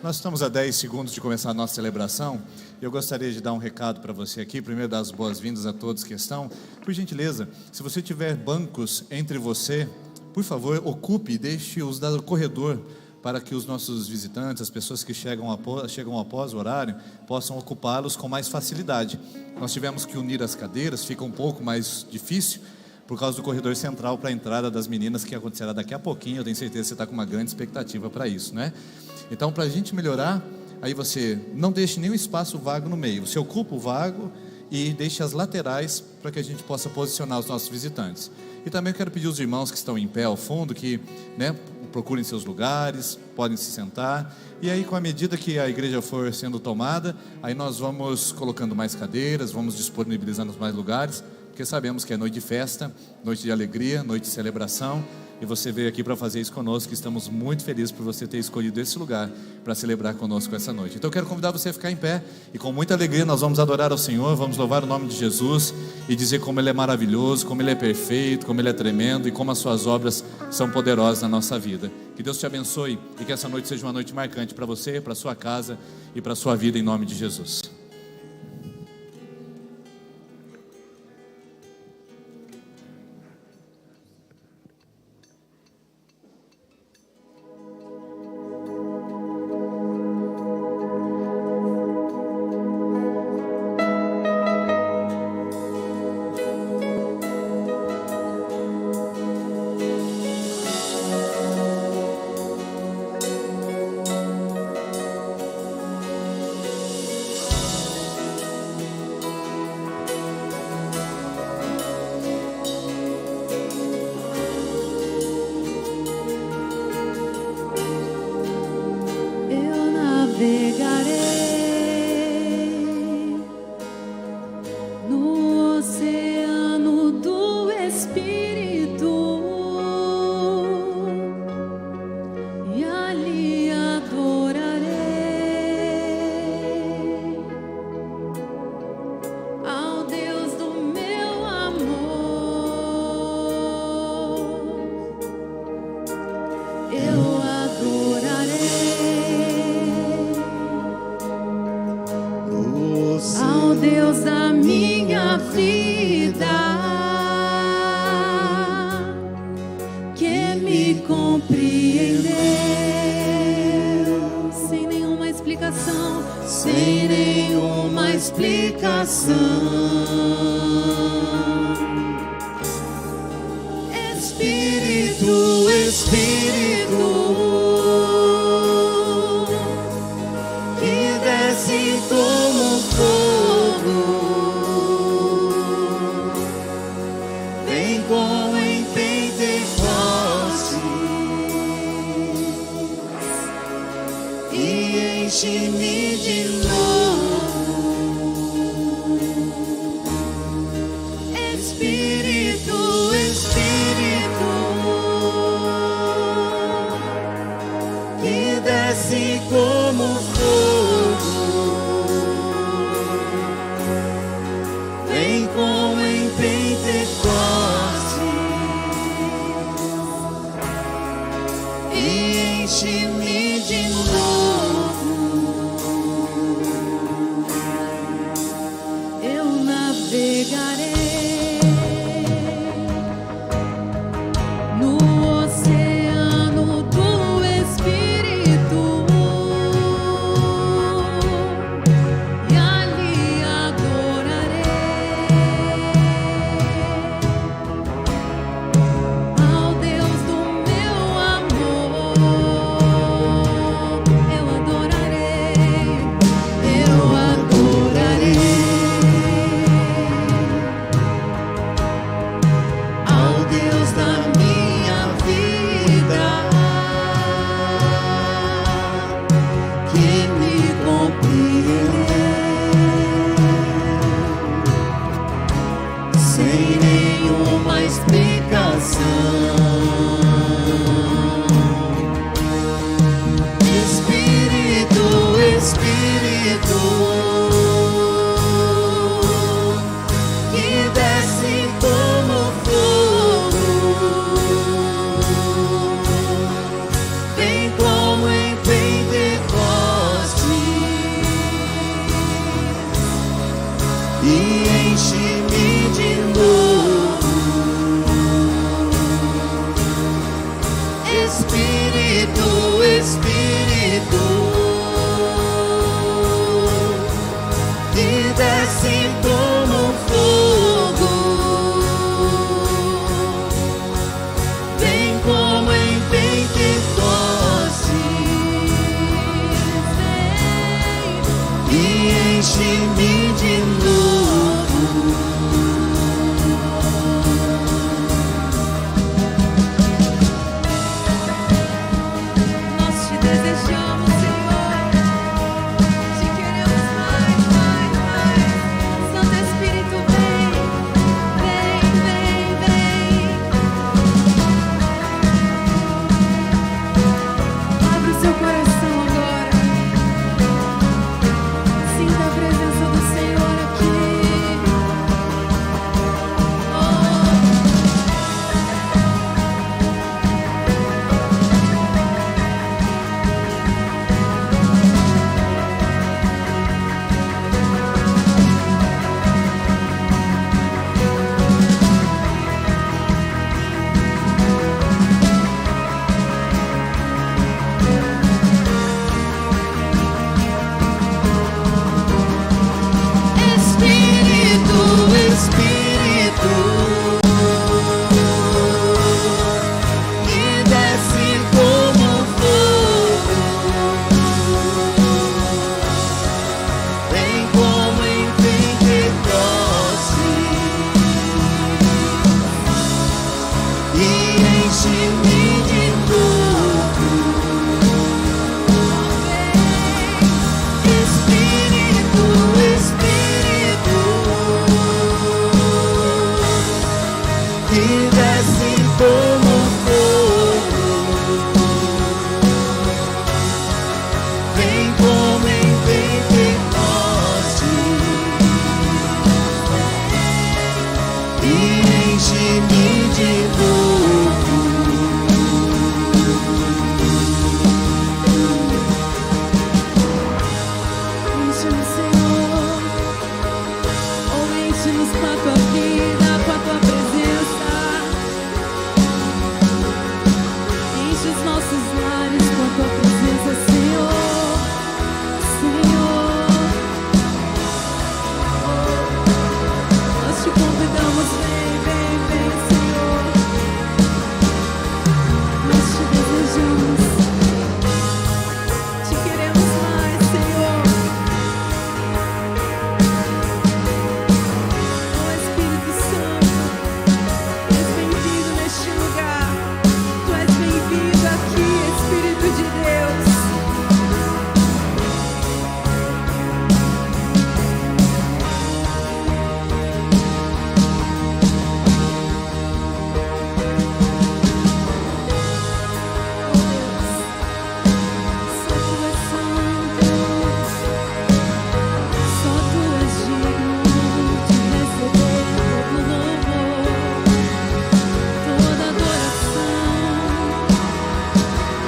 Nós estamos a 10 segundos de começar a nossa celebração. Eu gostaria de dar um recado para você aqui. Primeiro, dar as boas-vindas a todos que estão. Por gentileza, se você tiver bancos entre você, por favor, ocupe e deixe-os do corredor para que os nossos visitantes, as pessoas que chegam após o horário, possam ocupá-los com mais facilidade. Nós tivemos que unir as cadeiras, fica um pouco mais difícil, por causa do corredor central para a entrada das meninas, que acontecerá daqui a pouquinho. Eu tenho certeza que você está com uma grande expectativa para isso, né? Então, para a gente melhorar, aí você não deixe nenhum espaço vago no meio. Você ocupa o vago e deixe as laterais para que a gente possa posicionar os nossos visitantes. E também eu quero pedir aos irmãos que estão em pé ao fundo, que procurem seus lugares, podem se sentar. E aí, com a medida que a igreja for sendo tomada, aí nós vamos colocando mais cadeiras, vamos disponibilizando mais lugares, porque sabemos que é noite de festa, noite de alegria, noite de celebração, e você veio aqui para fazer isso conosco, que estamos muito felizes por você ter escolhido esse lugar para celebrar conosco essa noite. Então eu quero convidar você a ficar em pé, e com muita alegria nós vamos adorar ao Senhor, vamos louvar o nome de Jesus, e dizer como Ele é maravilhoso, como Ele é perfeito, como Ele é tremendo, e como as suas obras são poderosas na nossa vida. Que Deus te abençoe, e que essa noite seja uma noite marcante para você, para sua casa, e para a sua vida, em nome de Jesus. Vem como em Pentecostes. Espírito, que desce como fogo, vem como em Pentecostes e enche-me de novo. Nós te desejamos, Senhor, te queremos mais, mais, mais. Santo Espírito, vem, vem, vem, vem. Abre o seu coração agora. Sinta a presença do Senhor aqui. Espírito, Espírito, que desce como fogo, vem como em Pentecostes e enche-me de novo. Espírito, Espírito, que desce como fogo, vem como em Pentecostes e enche-me de novo. Enche-nos, Senhor, ou enche-nos com a tua vida, com a tua presença. Enche os nossos lares com a tua presença, Senhor, Senhor. Nós te convidamos, vem, vem, vem, Senhor. Nós te desejamos, te queremos mais, Senhor. Ó Espírito Santo, tu és bem-vindo neste lugar. Tu és bem-vindo aqui, Espírito de Deus. Só tu és santo, só tu és digno de receber todo louvor, toda adoração.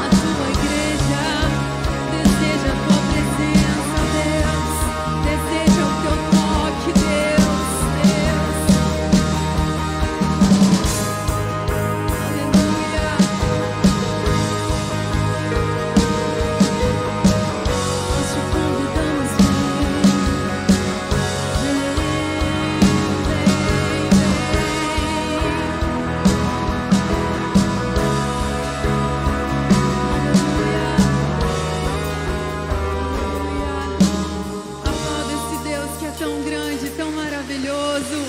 A tua igreja deseja a tua presença, Deus. Deseja o teu toque, Deus, Deus. Aleluia. Nós te convidamos, vem, vem, vem, vem. Aplauda esse Deus que é tão grande, tão maravilhoso.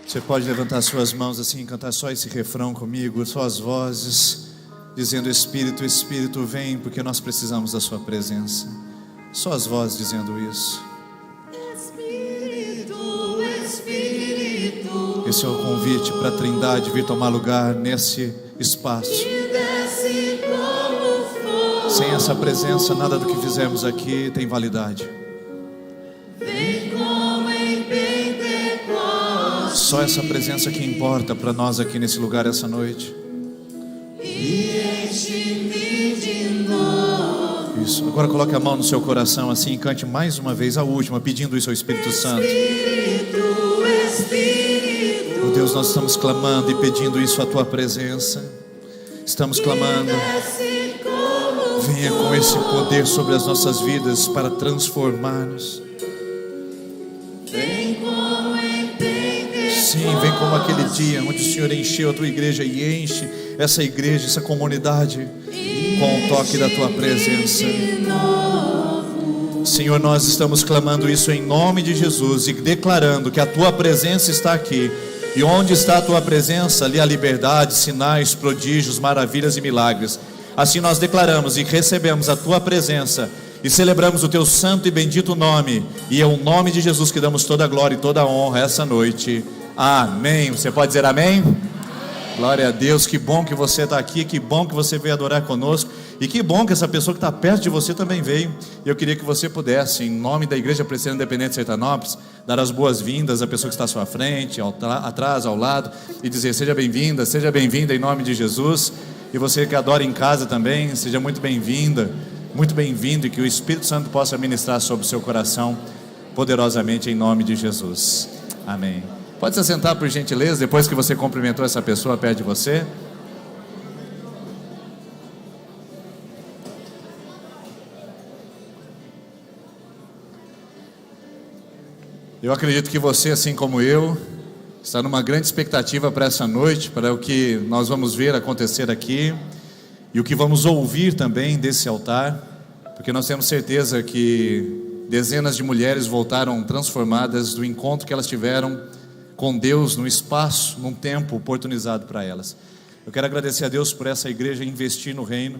Você pode levantar suas mãos assim e cantar só esse refrão comigo, só as vozes, dizendo: Espírito, Espírito, vem, porque nós precisamos da sua presença. Só as vozes dizendo isso. Espírito, Espírito, Esse é o convite para a Trindade vir tomar lugar nesse espaço. que desce como fogo, Sem essa presença, nada do que fizemos aqui tem validade. vem como em Pentecostes Só essa presença que importa para nós aqui nesse lugar essa noite. e enche-me de novo. Isso. Agora coloque a mão no seu coração assim e cante mais uma vez, a última, pedindo isso ao Espírito Santo. Espírito, Deus, nós estamos clamando e pedindo isso à tua presença. Estamos clamando. Venha com esse poder sobre as nossas vidas para transformar-nos. Sim, vem como aquele dia onde o Senhor encheu a tua igreja e enche essa igreja, essa comunidade com o toque da tua presença. Senhor, nós estamos clamando isso em nome de Jesus e declarando que a tua presença está aqui. E onde está a tua presença, ali há liberdade, sinais, prodígios, maravilhas e milagres. Assim nós declaramos e recebemos a tua presença e celebramos o teu santo e bendito nome. E é o nome de Jesus que damos toda a glória e toda a honra essa noite. Amém. Você pode dizer amém? Glória a Deus, que bom que você está aqui, que bom que você veio adorar conosco. E que bom que essa pessoa que está perto de você também veio. E eu queria que você pudesse, em nome da Igreja Presbiteriana Independente de Sertanópolis, dar as boas-vindas à pessoa que está à sua frente, atrás, ao lado, e dizer: seja bem-vinda em nome de Jesus. E você que adora em casa também, seja muito bem-vinda, muito bem-vindo, e que o Espírito Santo possa ministrar sobre o seu coração poderosamente em nome de Jesus. Amém. Pode se assentar por gentileza, depois que você cumprimentou essa pessoa perto de você. Eu acredito que você, assim como eu, está numa grande expectativa para essa noite, para o que nós vamos ver acontecer aqui e o que vamos ouvir também desse altar, porque nós temos certeza que dezenas de mulheres voltaram transformadas do encontro que elas tiveram com Deus no espaço, num tempo oportunizado para elas. Eu quero agradecer a Deus por essa igreja investir no reino.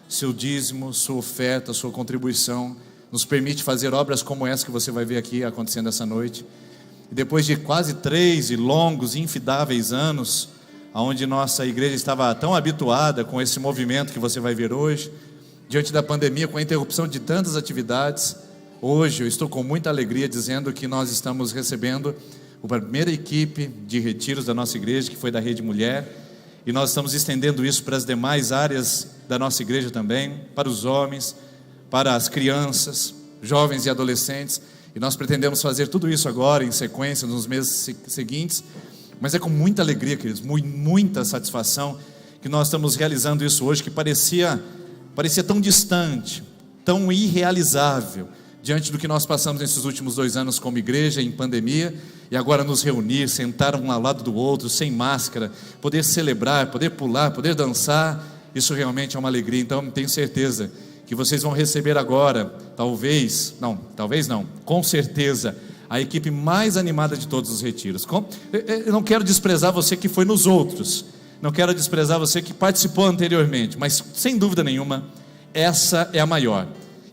Seu dízimo, sua oferta, sua contribuição nos permite fazer obras como essa que você vai ver aqui acontecendo essa noite. E depois de quase 3 longos e infidáveis anos, onde nossa igreja estava tão habituada com esse movimento que você vai ver hoje, diante da pandemia, com a interrupção de tantas atividades, hoje eu estou com muita alegria dizendo que nós estamos recebendo a primeira equipe de retiros da nossa igreja, que foi da Rede Mulher, e nós estamos estendendo isso para as demais áreas da nossa igreja também, para os homens, para as crianças, jovens e adolescentes, e nós pretendemos fazer tudo isso agora em sequência nos meses seguintes, mas é com muita alegria, queridos, muita satisfação que nós estamos realizando isso hoje, que parecia tão distante, tão irrealizável, diante do que nós passamos nesses últimos 2 anos como igreja, em pandemia, e agora nos reunir, sentar um ao lado do outro, sem máscara, poder celebrar, poder pular, poder dançar, isso realmente é uma alegria. Então tenho certeza que vocês vão receber agora, talvez não, com certeza, a equipe mais animada de todos os retiros. Eu não quero desprezar você que foi nos outros, não quero desprezar você que participou anteriormente, mas sem dúvida nenhuma, essa é a maior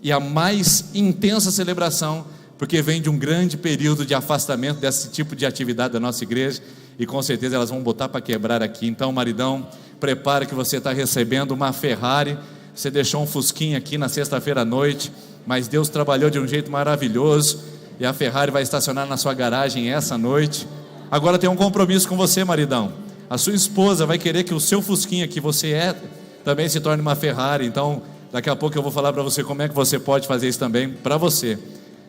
e a mais intensa celebração, porque vem de um grande período de afastamento desse tipo de atividade da nossa igreja, e com certeza elas vão botar para quebrar aqui. Então, maridão, prepara que você está recebendo uma Ferrari. Você deixou um Fusquinha aqui na sexta-feira à noite, mas Deus trabalhou de um jeito maravilhoso, e a Ferrari vai estacionar na sua garagem essa noite. Agora tem um compromisso com você, maridão. A sua esposa vai querer que o seu Fusquinha, que você é, também se torne uma Ferrari. Então, daqui a pouco eu vou falar para você como é que você pode fazer isso também, para você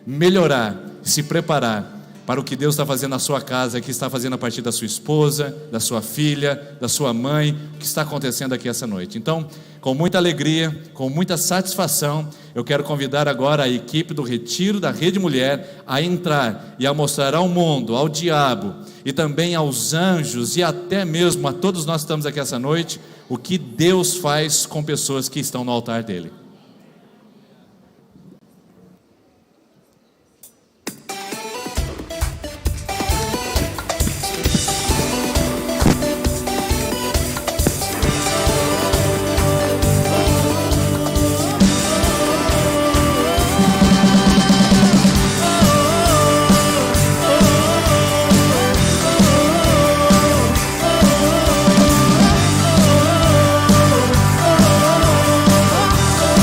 melhorar, se preparar para o que Deus está fazendo na sua casa, que está fazendo a partir da sua esposa, da sua filha, da sua mãe, o que está acontecendo aqui essa noite. Então, com muita alegria, com muita satisfação, eu quero convidar agora a equipe do Retiro da Rede Mulher a entrar e a mostrar ao mundo, ao diabo e também aos anjos e até mesmo a todos nós que estamos aqui essa noite, o que Deus faz com pessoas que estão no altar dele. Oh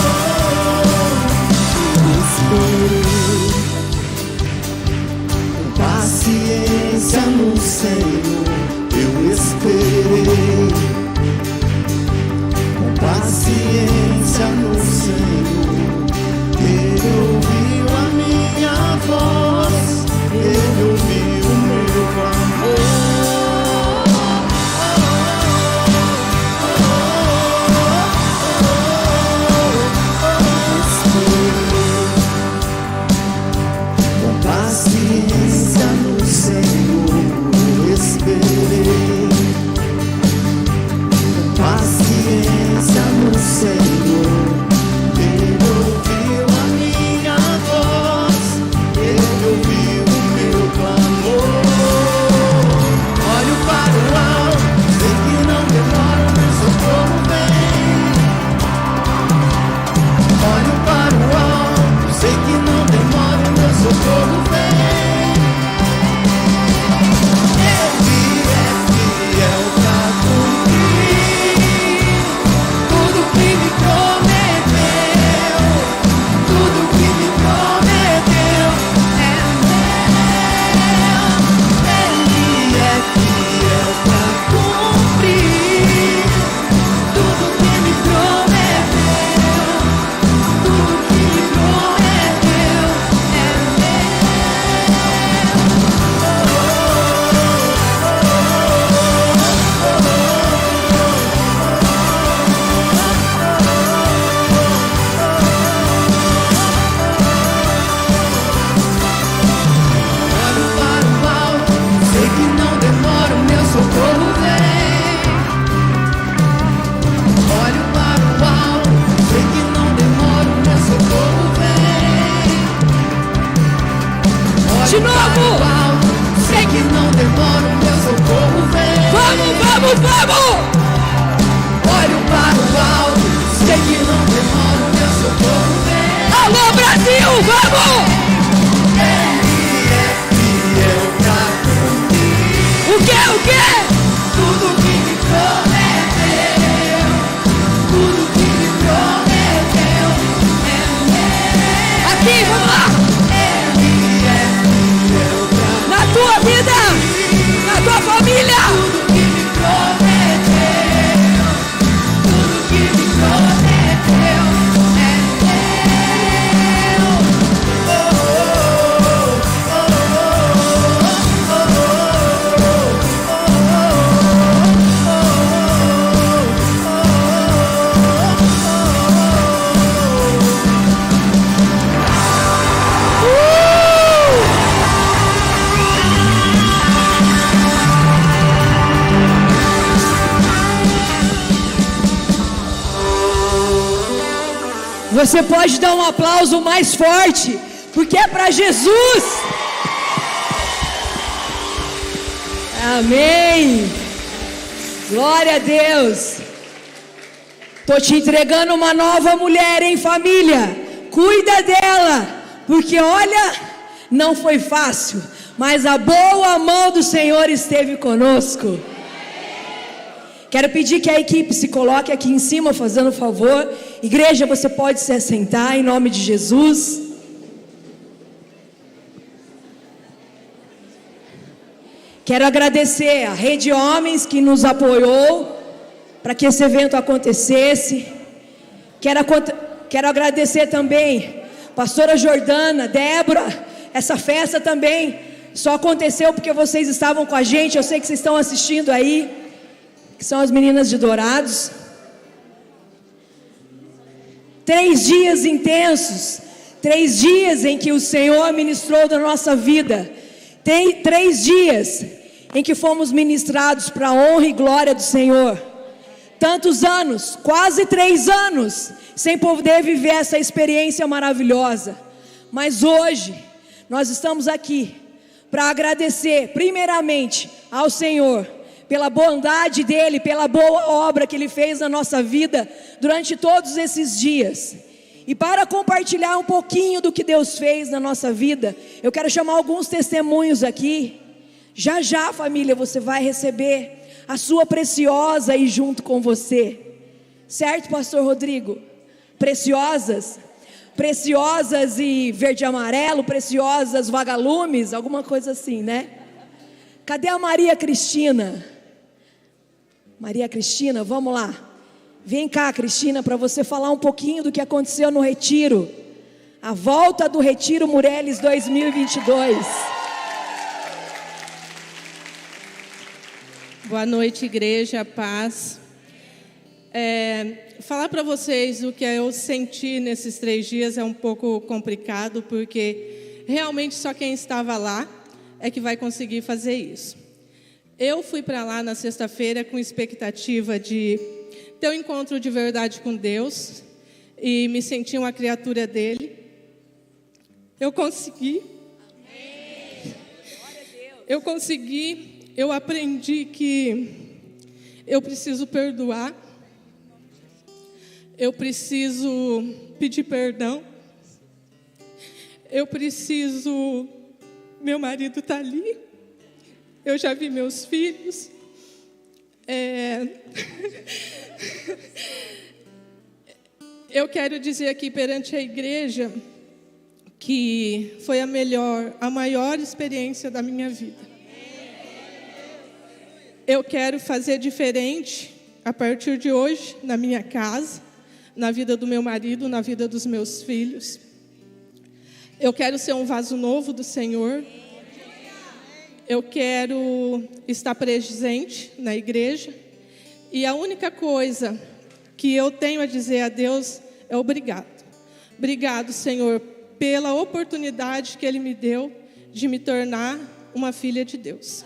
vamos! Olho para o alto, sei que não demora, meu socorro vem. Alô, Brasil, vamos! Ele é fiel pra cumprir. O quê? Tudo que me prometeu. Tudo que me prometeu. Aqui, vamos lá! Ele é fiel pra na tua vida, na tua família. Tudo que me prometeu. Tudo que me prometeu é meu. Você pode dar um aplauso mais forte, porque é para Jesus. Amém. Glória a Deus. Tô te entregando uma nova mulher, hein, família? Cuida dela, porque olha, não foi fácil, mas a boa mão do Senhor esteve conosco. Quero pedir que a equipe se coloque aqui em cima, fazendo favor. Igreja, você pode se assentar em nome de Jesus. Quero agradecer a Rede Homens que nos apoiou para que esse evento acontecesse. Quero agradecer também pastora Jordana, Débora. Essa festa também só aconteceu porque vocês estavam com a gente. Eu sei que vocês estão assistindo aí, que são as meninas de Dourados. 3 dias intensos, 3 dias em que o Senhor ministrou da nossa vida. Tem 3 dias em que fomos ministrados para a honra e glória do Senhor. Tantos anos, quase 3 anos, sem poder viver essa experiência maravilhosa. Mas hoje, nós estamos aqui para agradecer primeiramente ao Senhor pela bondade dEle, pela boa obra que Ele fez na nossa vida durante todos esses dias. E para compartilhar um pouquinho do que Deus fez na nossa vida, eu quero chamar alguns testemunhos aqui. Já já, família, você vai receber a sua preciosa aí junto com você. Certo, pastor Rodrigo? Preciosas e verde e amarelo, preciosas vagalumes, alguma coisa assim, né? Cadê a Maria Cristina? Maria Cristina, vamos lá. Vem cá, Cristina, para você falar um pouquinho do que aconteceu no retiro. A volta do Retiro Mureles 2022. Boa noite, igreja, paz. Falar para vocês o que eu senti nesses 3 dias é um pouco complicado, porque realmente só quem estava lá é que vai conseguir fazer isso. Eu fui para lá na sexta-feira com expectativa de ter um encontro de verdade com Deus e me sentir uma criatura dele. Eu consegui. Eu aprendi que eu preciso perdoar. Eu preciso pedir perdão. Eu preciso... Meu marido está ali. Eu já vi meus filhos. Eu quero dizer aqui perante a igreja que foi a maior experiência da minha vida. Eu quero fazer diferente a partir de hoje na minha casa, na vida do meu marido, na vida dos meus filhos. Eu quero ser um vaso novo do Senhor. Eu quero estar presente na igreja. E a única coisa que eu tenho a dizer a Deus é obrigado. Obrigado, Senhor, pela oportunidade que Ele me deu de me tornar uma filha de Deus.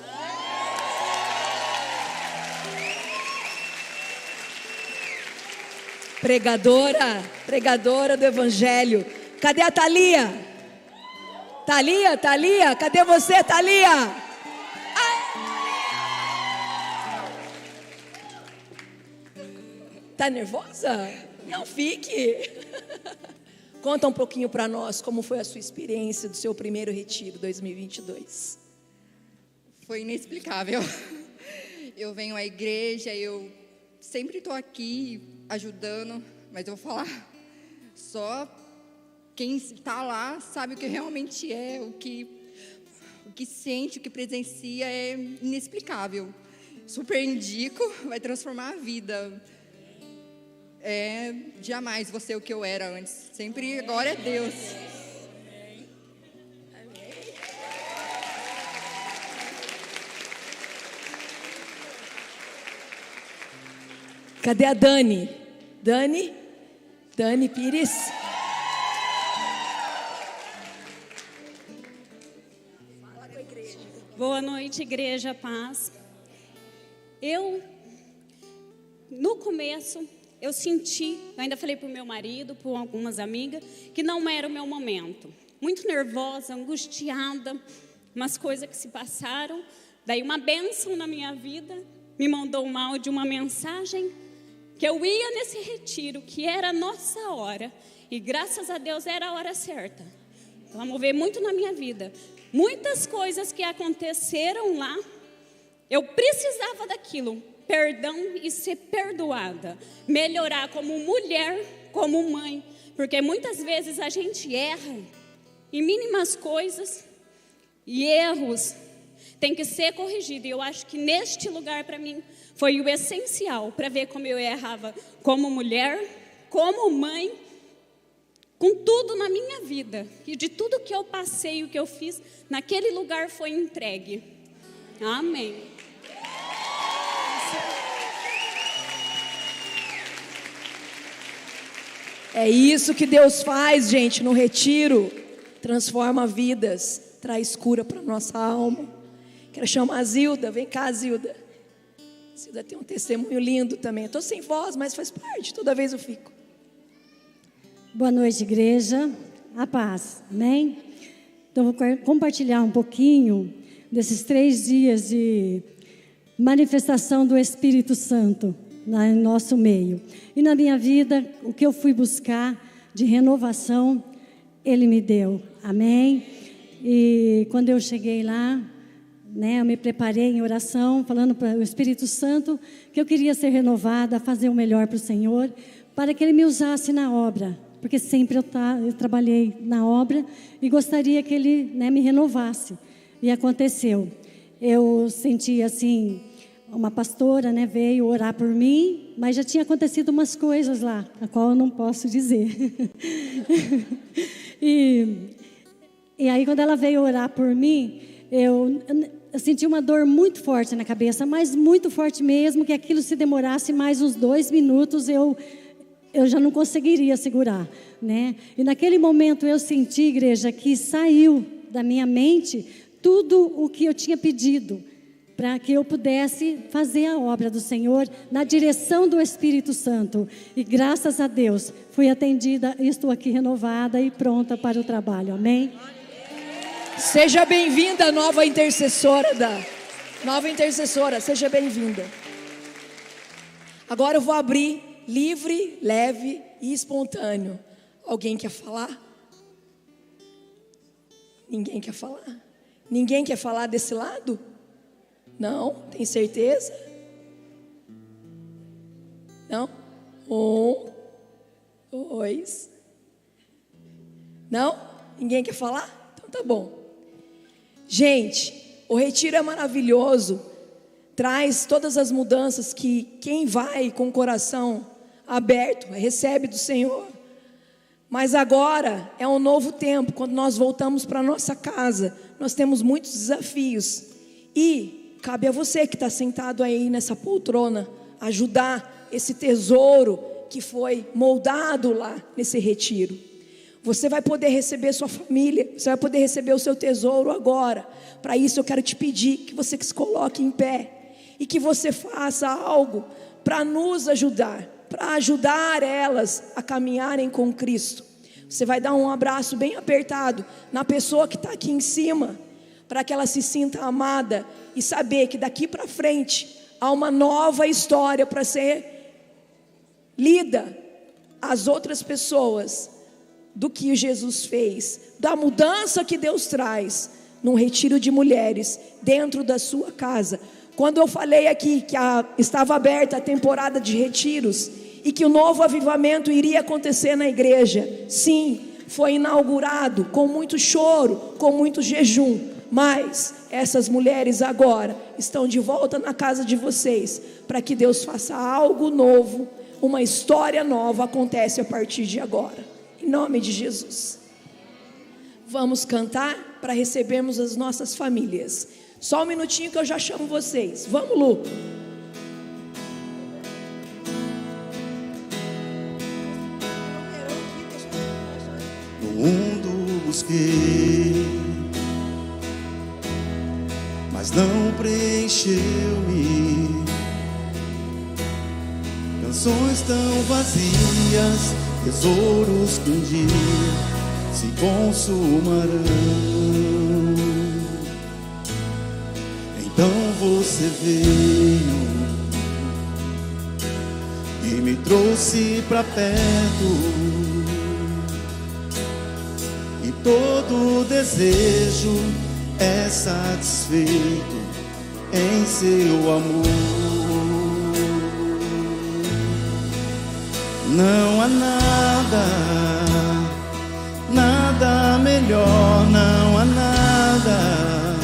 Pregadora do Evangelho. Cadê a Thalia? Thalia, cadê você, Thalia? Tá nervosa? Não fique. Conta um pouquinho para nós como foi a sua experiência do seu primeiro retiro 2022. Foi inexplicável. Eu venho à igreja, eu sempre estou aqui ajudando, mas eu vou falar, só quem está lá sabe o que realmente é, o que sente, o que presencia é inexplicável. Super indico, vai transformar a vida. Jamais vou ser o que eu era antes. Sempre, glória a Deus. Cadê a Dani? Dani Pires. Fala com a igreja. Boa noite, Igreja Paz. No começo, eu ainda falei para o meu marido, para algumas amigas, que não era o meu momento. Muito nervosa, angustiada, umas coisas que se passaram. Daí uma bênção na minha vida, me mandou um áudio, uma mensagem, que eu ia nesse retiro, que era a nossa hora. E graças a Deus era a hora certa. Ela moveu muito na minha vida. Muitas coisas que aconteceram lá, eu precisava daquilo. Perdão e ser perdoada. Melhorar como mulher, como mãe. Porque muitas vezes a gente erra em mínimas coisas. E erros têm que ser corrigidos. E eu acho que neste lugar para mim foi o essencial. Para ver como eu errava como mulher, como mãe. Com tudo na minha vida. E de tudo que eu passei, o que eu fiz, naquele lugar foi entregue. Amém. É isso que Deus faz, gente, no retiro. Transforma vidas, traz cura para nossa alma. Quero chamar a Zilda. Vem cá, Zilda. Zilda tem um testemunho lindo também. Estou sem voz, mas faz parte. Toda vez eu fico. Boa noite, igreja. A paz. Amém? Então, vou compartilhar um pouquinho desses 3 dias de manifestação do Espírito Santo no nosso meio. E na minha vida, o que eu fui buscar de renovação, Ele me deu. Amém? E quando eu cheguei lá, eu me preparei em oração, falando para o Espírito Santo que eu queria ser renovada, fazer o melhor para o Senhor, para que Ele me usasse na obra. Porque sempre eu trabalhei na obra e gostaria que Ele me renovasse. E aconteceu. Eu senti assim, uma pastora veio orar por mim, mas já tinha acontecido umas coisas lá, a qual eu não posso dizer. E aí quando ela veio orar por mim, eu senti uma dor muito forte na cabeça, mas muito forte mesmo, que aquilo se demorasse mais uns 2 minutos, eu já não conseguiria segurar, E naquele momento eu senti, igreja, que saiu da minha mente tudo o que eu tinha pedido, para que eu pudesse fazer a obra do Senhor na direção do Espírito Santo. E graças a Deus, fui atendida, estou aqui renovada e pronta para o trabalho. Amém? Seja bem-vinda, nova intercessora seja bem-vinda. Agora eu vou abrir livre, leve e espontâneo. Alguém quer falar? Ninguém quer falar? Ninguém quer falar desse lado? Não? Tem certeza? Não? 1, 2. Não? Ninguém quer falar? Então tá bom. Gente, o retiro é maravilhoso. Traz todas as mudanças que quem vai com o coração aberto recebe do Senhor. Mas agora é um novo tempo. Quando nós voltamos para nossa casa, nós temos muitos desafios. E cabe a você que está sentado aí nessa poltrona ajudar esse tesouro que foi moldado lá nesse retiro. Você vai poder receber sua família, você vai poder receber o seu tesouro agora. Para isso eu quero te pedir que você se coloque em pé e que você faça algo para nos ajudar, para ajudar elas a caminharem com Cristo. Você vai dar um abraço bem apertado na pessoa que está aqui em cima, para que ela se sinta amada e saber que daqui para frente há uma nova história para ser lida as outras pessoas do que Jesus fez, da mudança que Deus traz num retiro de mulheres dentro da sua casa. Quando eu falei aqui que estava aberta a temporada de retiros e que o novo avivamento iria acontecer na igreja, sim, foi inaugurado com muito choro, com muito jejum, mas essas mulheres agora estão de volta na casa de vocês, para que Deus faça algo novo, uma história nova acontece a partir de agora, em nome de Jesus. Vamos cantar para recebermos as nossas famílias. Só um minutinho que eu já chamo vocês. Vamos, Lu. No mundo busquei, mas não preencheu-me. Canções tão vazias, tesouros que um dia se consumarão. Então você veio e me trouxe pra perto, e todo desejo é satisfeito em seu amor. Não há nada, nada melhor, não há nada,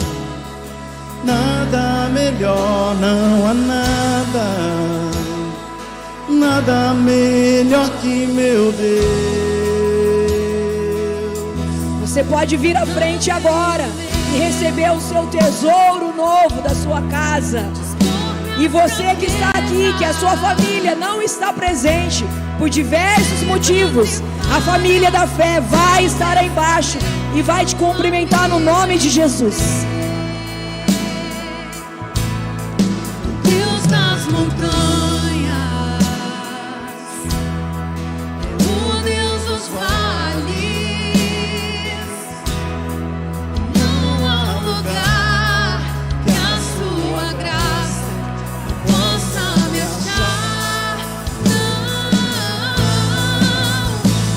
nada melhor, não há nada, nada melhor que meu Deus. Você pode vir à frente agora e receber o seu tesouro novo da sua casa. E você que está aqui, que a sua família não está presente por diversos motivos, a família da fé vai estar aí embaixo e vai te cumprimentar no nome de Jesus. Deus das montanhas, o Deus dos vales, não há lugar que a sua graça possa me achar.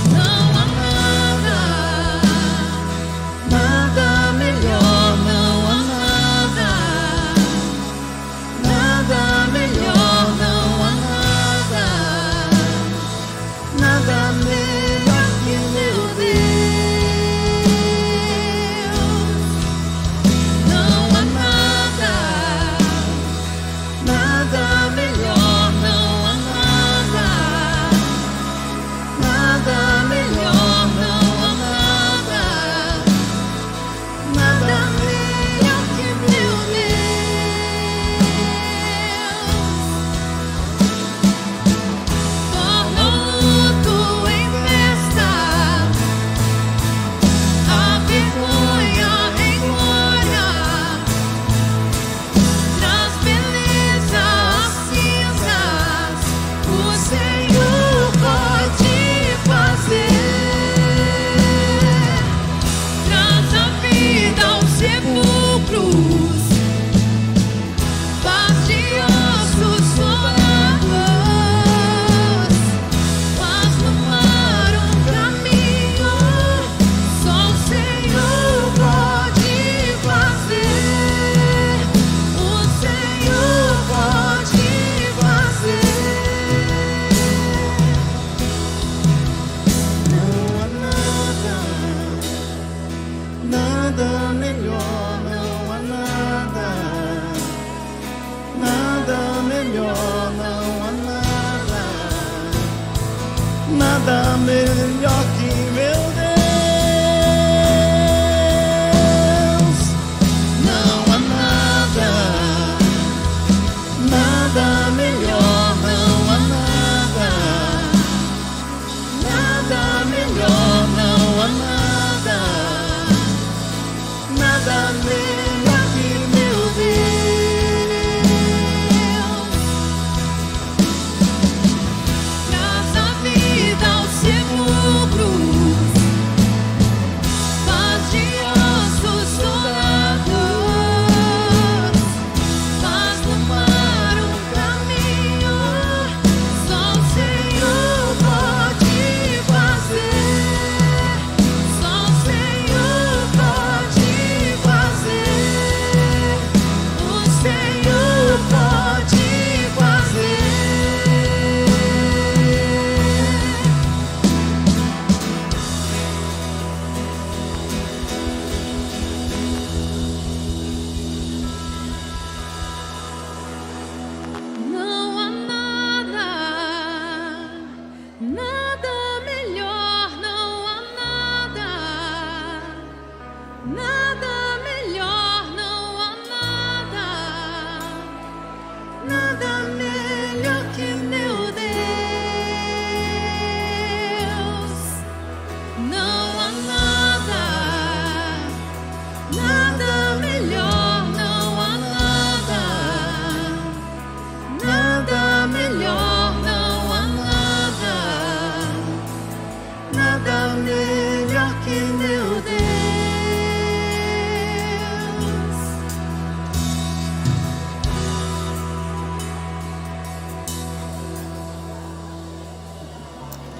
Não há nada, nada melhor, não há nada, nada melhor, não há nada, nada melhor que meu Deus. Não há nada, nada melhor, não há nada, nada melhor, não há nada, nada melhor que meu Deus. Torna o luto em festa, a vergonha em glória, traz beleza à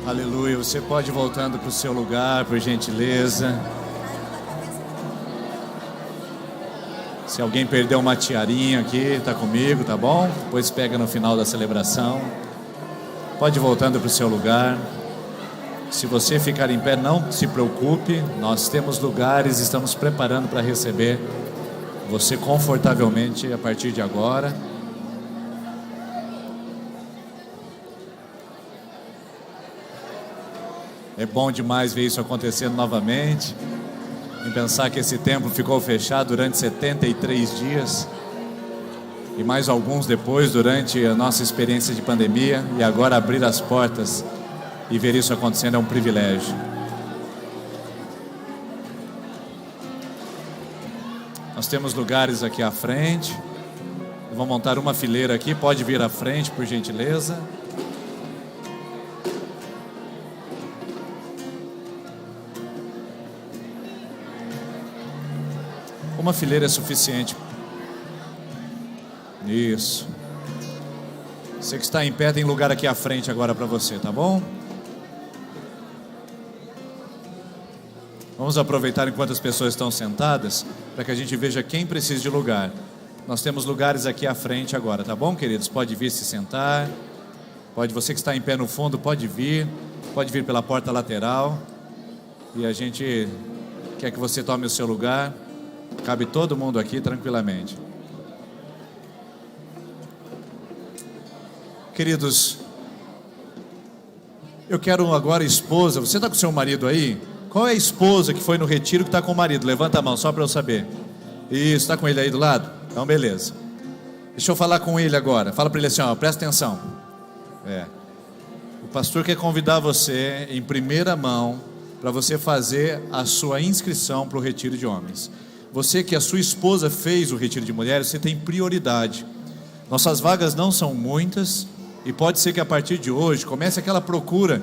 Aleluia. Você pode ir voltando para o seu lugar, por gentileza. Se alguém perdeu uma tiarinha aqui, está comigo, tá bom? Depois pega no final da celebração. Pode ir voltando para o seu lugar. Se você ficar em pé, não se preocupe. Nós temos lugares, estamos preparando para receber você confortavelmente a partir de agora. É bom demais ver isso acontecendo novamente. Em pensar que esse templo ficou fechado durante 73 dias. E mais alguns depois, durante a nossa experiência de pandemia. E agora abrir as portas e ver isso acontecendo é um privilégio. Nós temos lugares aqui à frente. Eu vou montar uma fileira aqui. Pode vir à frente, por gentileza. Uma fileira é suficiente. Isso. Você que está em pé, tem lugar aqui à frente agora para você, tá bom? Vamos aproveitar enquanto as pessoas estão sentadas, para que a gente veja quem precisa de lugar. Nós temos lugares aqui à frente agora, tá bom, queridos? Pode vir se sentar. Pode, você que está em pé no fundo, pode vir pela porta lateral. E a gente quer que você tome o seu lugar. Cabe todo mundo aqui tranquilamente. Queridos, eu quero agora esposa. Você está com seu marido aí? Qual é a esposa que foi no retiro que está com o marido? Levanta a mão, só para eu saber. Isso, está com ele aí do lado? Então beleza. Deixa eu falar com ele agora. Fala para ele assim, ó, presta atenção. O pastor quer convidar você em primeira mão para você fazer a sua inscrição para o retiro de homens. Você que a sua esposa fez o retiro de mulheres, você tem prioridade. Nossas vagas não são muitas e pode ser que a partir de hoje comece aquela procura.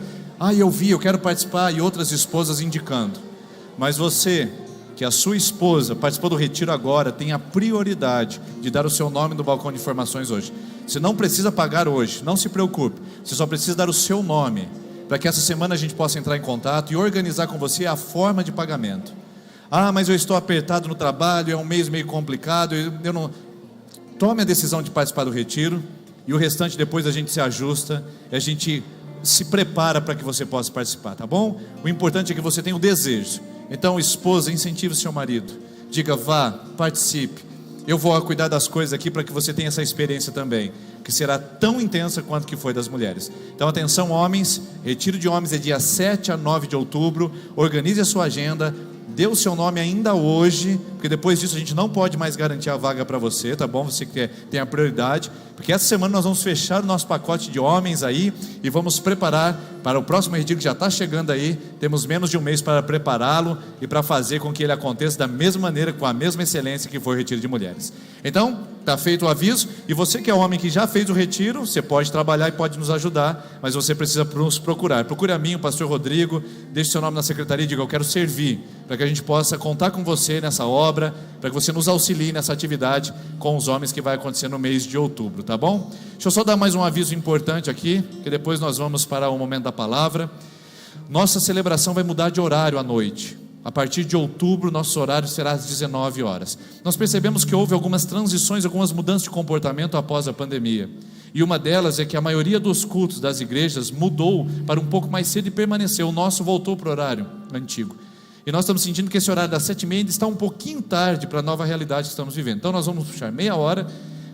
Eu quero participar, e outras esposas indicando. Mas você, que a sua esposa participou do retiro agora, tem a prioridade de dar o seu nome no balcão de informações hoje. Você não precisa pagar hoje, não se preocupe. Você só precisa dar o seu nome, para que essa semana a gente possa entrar em contato e organizar com você a forma de pagamento. Mas eu estou apertado no trabalho, é um mês meio complicado, eu não... Tome a decisão de participar do retiro, e o restante depois a gente se ajusta, e a gente se prepara para que você possa participar, tá bom? O importante é que você tenha o desejo. Então, esposa, incentive o seu marido, diga, vá, participe. Eu vou cuidar das coisas aqui para que você tenha essa experiência também, que será tão intensa quanto que foi das mulheres. Então atenção, homens, retiro de homens é dia 7 a 9 de outubro, organize a sua agenda, dê o seu nome ainda hoje, porque depois disso a gente não pode mais garantir a vaga para você, tá bom? Você que tem a prioridade, porque essa semana nós vamos fechar o nosso pacote de homens aí, e vamos preparar para o próximo retiro que já está chegando aí. Temos menos de um mês para prepará-lo e para fazer com que ele aconteça da mesma maneira, com a mesma excelência que foi o retiro de mulheres. Então, está feito o aviso, e você que é homem que já fez o retiro, você pode trabalhar e pode nos ajudar, mas você precisa nos procurar. Procure a mim, o pastor Rodrigo, deixe seu nome na secretaria e diga, eu quero servir, para que a gente possa contar com você nessa obra, para que você nos auxilie nessa atividade com os homens que vai acontecer no mês de outubro, tá bom? Deixa eu só dar mais um aviso importante aqui, que depois nós vamos para o momento da palavra. Nossa celebração vai mudar de horário à noite. A partir de outubro, nosso horário será às 19 horas. Nós percebemos que houve algumas transições, algumas mudanças de comportamento após a pandemia. E uma delas é que a maioria dos cultos das igrejas mudou para um pouco mais cedo e permaneceu. O nosso voltou para o horário antigo. E nós estamos sentindo que esse horário das 7h30 ainda está um pouquinho tarde para a nova realidade que estamos vivendo. Então nós vamos puxar meia hora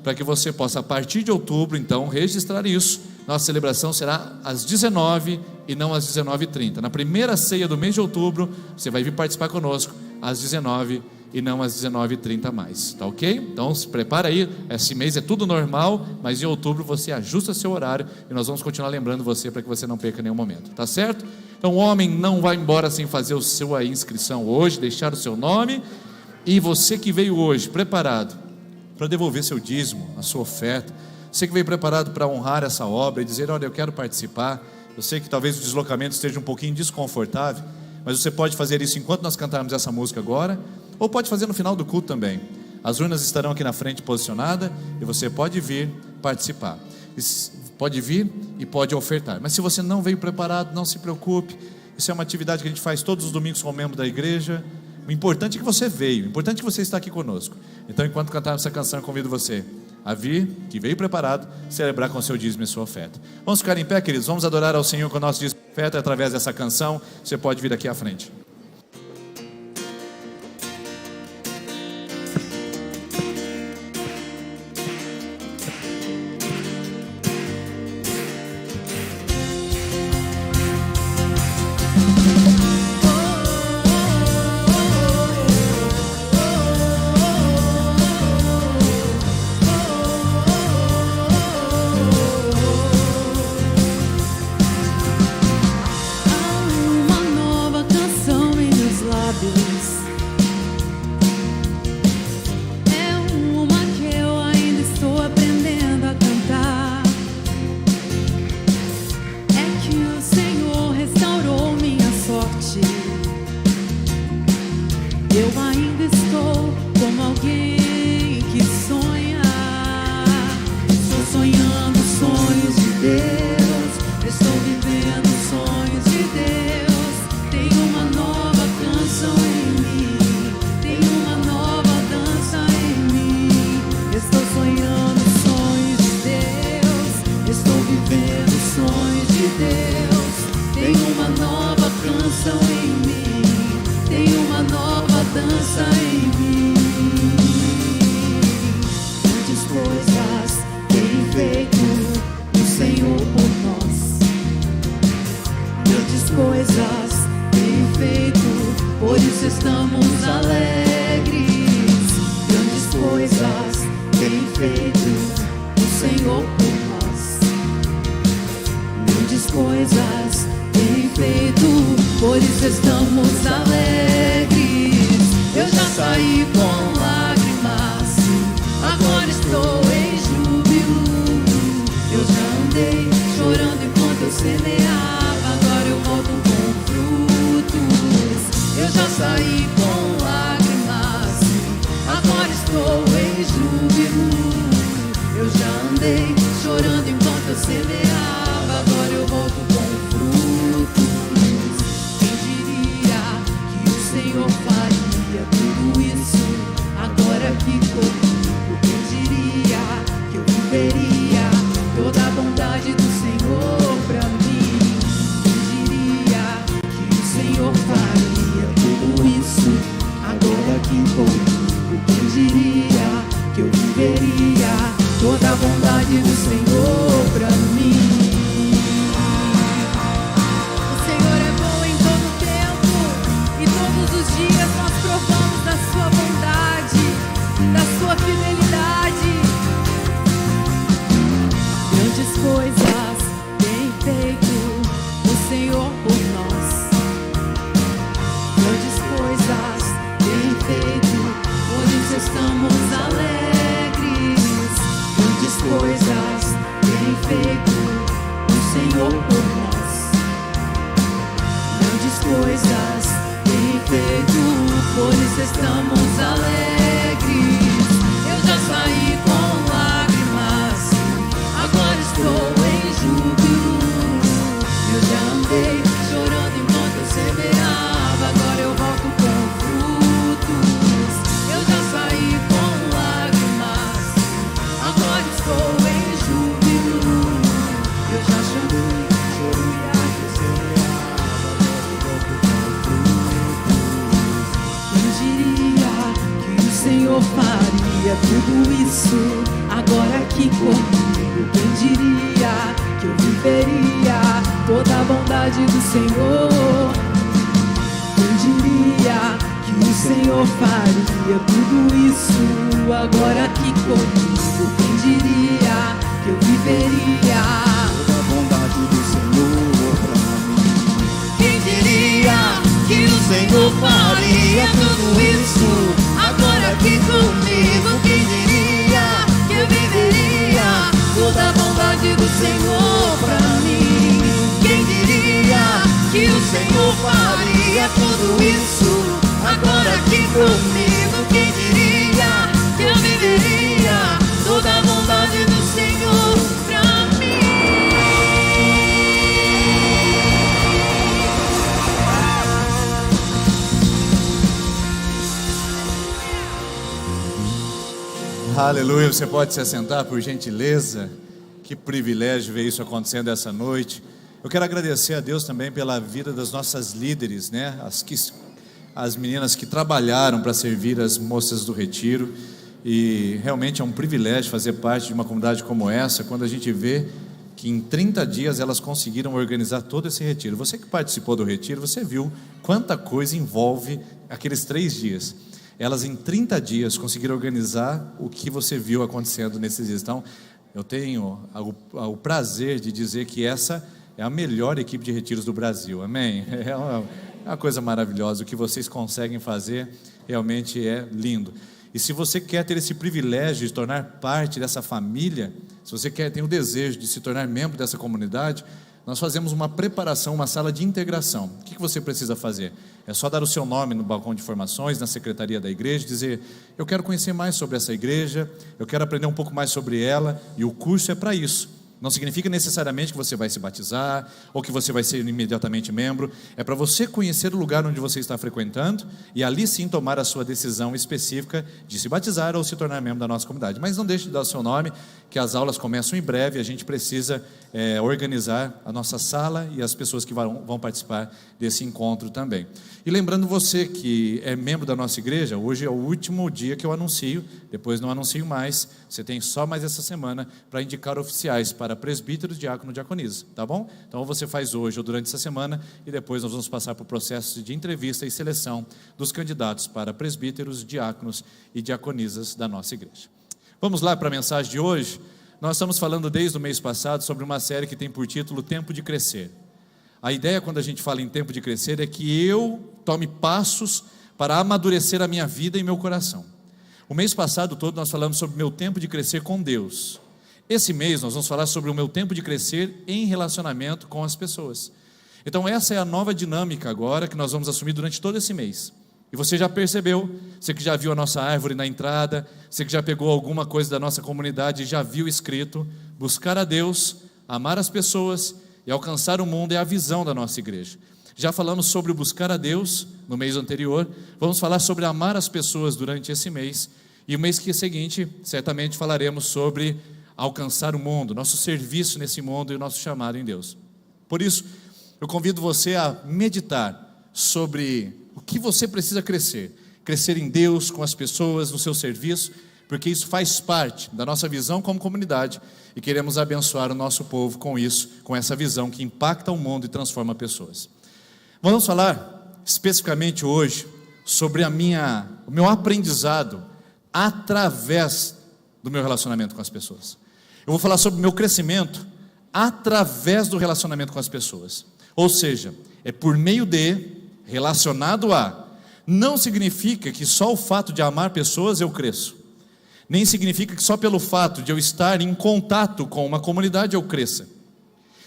para que você possa, a partir de outubro, então, registrar isso. Nossa celebração será às 19 e não às 19h30. Na primeira ceia do mês de outubro, você vai vir participar conosco às 19 e não às 19h30 mais, tá ok? Então se prepara aí, esse mês é tudo normal, mas em outubro você ajusta seu horário e nós vamos continuar lembrando você para que você não perca nenhum momento, tá certo? Então o homem não vai embora sem fazer a sua inscrição hoje, deixar o seu nome, e você que veio hoje preparado para devolver seu dízimo, a sua oferta, você que veio preparado para honrar essa obra e dizer, olha, eu quero participar. Eu sei que talvez o deslocamento esteja um pouquinho desconfortável, mas você pode fazer isso enquanto nós cantarmos essa música agora, ou pode fazer no final do culto também. As urnas estarão aqui na frente posicionadas e você pode vir participar. Pode vir e pode ofertar. Mas se você não veio preparado, não se preocupe. Isso é uma atividade que a gente faz todos os domingos como membro da igreja. O importante é que você veio, o importante é que você está aqui conosco. Então, enquanto cantarmos essa canção, eu convido você a vir, que veio preparado, celebrar com o seu dízimo e sua oferta. Vamos ficar em pé, queridos, vamos adorar ao Senhor com o nosso dízimo e oferta através dessa canção. Você pode vir aqui à frente. Toda a bondade do Senhor pra mim. Aleluia, você pode se assentar por gentileza. Que privilégio ver isso acontecendo essa noite. Eu quero agradecer a Deus também pela vida das nossas líderes, né? As meninas que trabalharam para servir as moças do retiro. E realmente é um privilégio fazer parte de uma comunidade como essa, quando a gente vê que em 30 dias elas conseguiram organizar todo esse retiro. Você que participou do retiro, você viu quanta coisa envolve aqueles 3 dias. Elas em 30 dias conseguiram organizar o que você viu acontecendo nesses dias. Então, eu tenho o prazer de dizer que essa é a melhor equipe de retiros do Brasil, amém? É uma coisa maravilhosa, o que vocês conseguem fazer realmente é lindo. E se você quer ter esse privilégio de tornar parte dessa família, se você tem o desejo de se tornar membro dessa comunidade, nós fazemos uma preparação, uma sala de integração. O que você precisa fazer? É só dar o seu nome no balcão de informações, na secretaria da igreja, dizer: eu quero conhecer mais sobre essa igreja, eu quero aprender um pouco mais sobre ela, e o curso é para isso. Não significa necessariamente que você vai se batizar, ou que você vai ser imediatamente membro. É para você conhecer o lugar onde você está frequentando, e ali sim tomar a sua decisão específica de se batizar ou se tornar membro da nossa comunidade. Mas não deixe de dar o seu nome, que as aulas começam em breve, a gente precisa organizar a nossa sala e as pessoas que vão participar desse encontro também. E lembrando você que é membro da nossa igreja, hoje é o último dia que eu anuncio, depois não anuncio mais, você tem só mais essa semana para indicar oficiais para presbíteros, diácono e diaconisa, tá bom? Então você faz hoje ou durante essa semana, e depois nós vamos passar para o processo de entrevista e seleção dos candidatos para presbíteros, diáconos e diaconisas da nossa igreja. Vamos lá para a mensagem de hoje. Nós estamos falando desde o mês passado sobre uma série que tem por título Tempo de Crescer. A ideia, quando a gente fala em tempo de crescer, é que eu tome passos para amadurecer a minha vida e meu coração. O mês passado todo nós falamos sobre o meu tempo de crescer com Deus. Esse mês nós vamos falar sobre o meu tempo de crescer em relacionamento com as pessoas. Então essa é a nova dinâmica agora que nós vamos assumir durante todo esse mês. E você já percebeu, você que já viu a nossa árvore na entrada, você que já pegou alguma coisa da nossa comunidade e já viu escrito: buscar a Deus, amar as pessoas e alcançar o mundo é a visão da nossa igreja. Já falamos sobre o buscar a Deus no mês anterior, vamos falar sobre amar as pessoas durante esse mês, e o mês seguinte certamente falaremos sobre alcançar o mundo, nosso serviço nesse mundo e o nosso chamado em Deus. Por isso, eu convido você a meditar sobre o que você precisa crescer em Deus, com as pessoas, no seu serviço, porque isso faz parte da nossa visão como comunidade, e queremos abençoar o nosso povo com isso, com essa visão que impacta o mundo e transforma pessoas. Vamos falar especificamente hoje sobre o meu aprendizado através do meu relacionamento com as pessoas. Eu vou falar sobre o meu crescimento através do relacionamento com as pessoas. Ou seja, é por meio de, relacionado a. Não significa que só o fato de amar pessoas eu cresço. Nem significa que só pelo fato de eu estar em contato com uma comunidade eu cresça.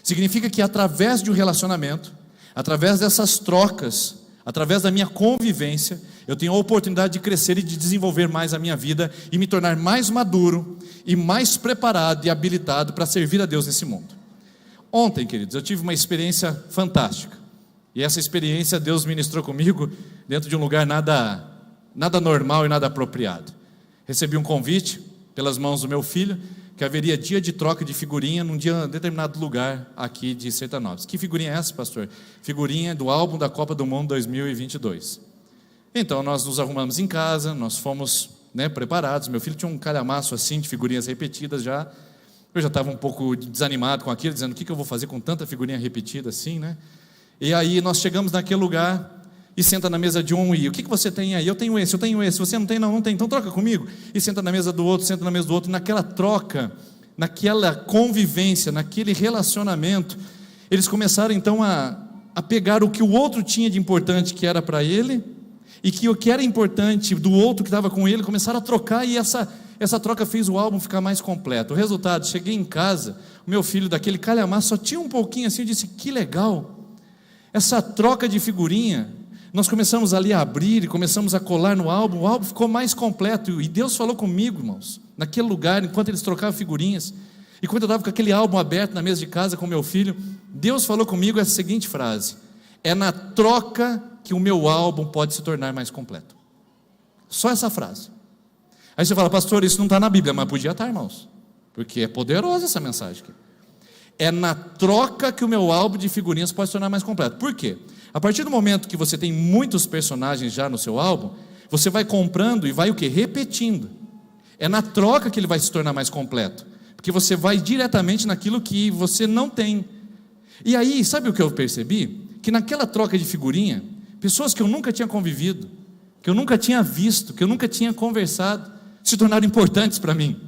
Significa que através de um relacionamento, através dessas trocas, através da minha convivência, eu tenho a oportunidade de crescer e de desenvolver mais a minha vida e me tornar mais maduro e mais preparado e habilitado para servir a Deus nesse mundo. Ontem, queridos, eu tive uma experiência fantástica. E essa experiência Deus ministrou comigo dentro de um lugar nada normal e nada apropriado. Recebi um convite pelas mãos do meu filho, que haveria dia de troca de figurinha num determinado lugar aqui de Sertanópolis. Que figurinha é essa, pastor? Figurinha do álbum da Copa do Mundo 2022. Então nós nos arrumamos em casa, nós fomos preparados. Meu filho tinha um calhamaço assim de figurinhas repetidas já. Eu já estava um pouco desanimado com aquilo, dizendo: o que eu vou fazer com tanta figurinha repetida assim, né? E aí nós chegamos naquele lugar e senta na mesa de um, e o que você tem aí? Eu tenho esse, você não tem? Não tem, então troca comigo. E senta na mesa do outro, senta na mesa do outro. E naquela troca, naquela convivência, naquele relacionamento, eles começaram então a pegar o que o outro tinha de importante que era para ele, e que o que era importante do outro que estava com ele, começaram a trocar, e essa troca fez o álbum ficar mais completo. O resultado, cheguei em casa, o meu filho daquele calhamaço só tinha um pouquinho assim, eu disse: que legal, essa troca de figurinha. Nós começamos ali a abrir e começamos a colar no álbum, o álbum ficou mais completo, e Deus falou comigo, irmãos, naquele lugar, enquanto eles trocavam figurinhas, enquanto eu estava com aquele álbum aberto na mesa de casa com meu filho, Deus falou comigo essa seguinte frase: é na troca que o meu álbum pode se tornar mais completo. Só essa frase. Aí você fala, pastor, isso não está na Bíblia, mas podia estar, irmãos, porque é poderosa essa mensagem aqui. É na troca que o meu álbum de figurinhas pode se tornar mais completo. Por quê? A partir do momento que você tem muitos personagens já no seu álbum, você vai comprando e vai o quê? Repetindo. É na troca que ele vai se tornar mais completo, porque você vai diretamente naquilo que você não tem. E aí, sabe o que eu percebi? Que naquela troca de figurinha, pessoas que eu nunca tinha convivido, que eu nunca tinha visto, que eu nunca tinha conversado, se tornaram importantes para mim.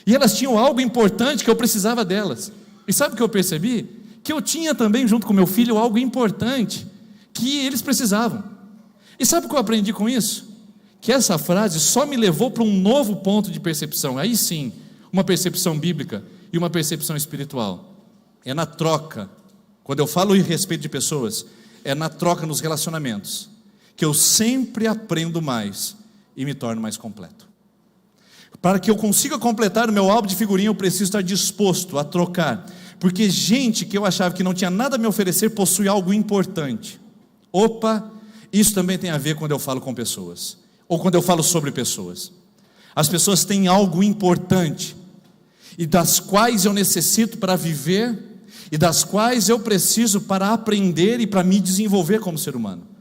E elas tinham algo importante que eu precisava delas. E sabe o que eu percebi? Que eu tinha também, junto com meu filho, algo importante que eles precisavam. E sabe o que eu aprendi com isso? Que essa frase só me levou para um novo ponto de percepção. Aí sim, uma percepção bíblica e uma percepção espiritual. É na troca, quando eu falo a respeito de pessoas, é na troca nos relacionamentos, que eu sempre aprendo mais e me torno mais completo. Para que eu consiga completar o meu álbum de figurinha, eu preciso estar disposto a trocar, porque gente que eu achava que não tinha nada a me oferecer, possui algo importante. Opa, isso também tem a ver quando eu falo com pessoas, ou quando eu falo sobre pessoas. As pessoas têm algo importante, e das quais eu necessito para viver, e das quais eu preciso para aprender e para me desenvolver como ser humano.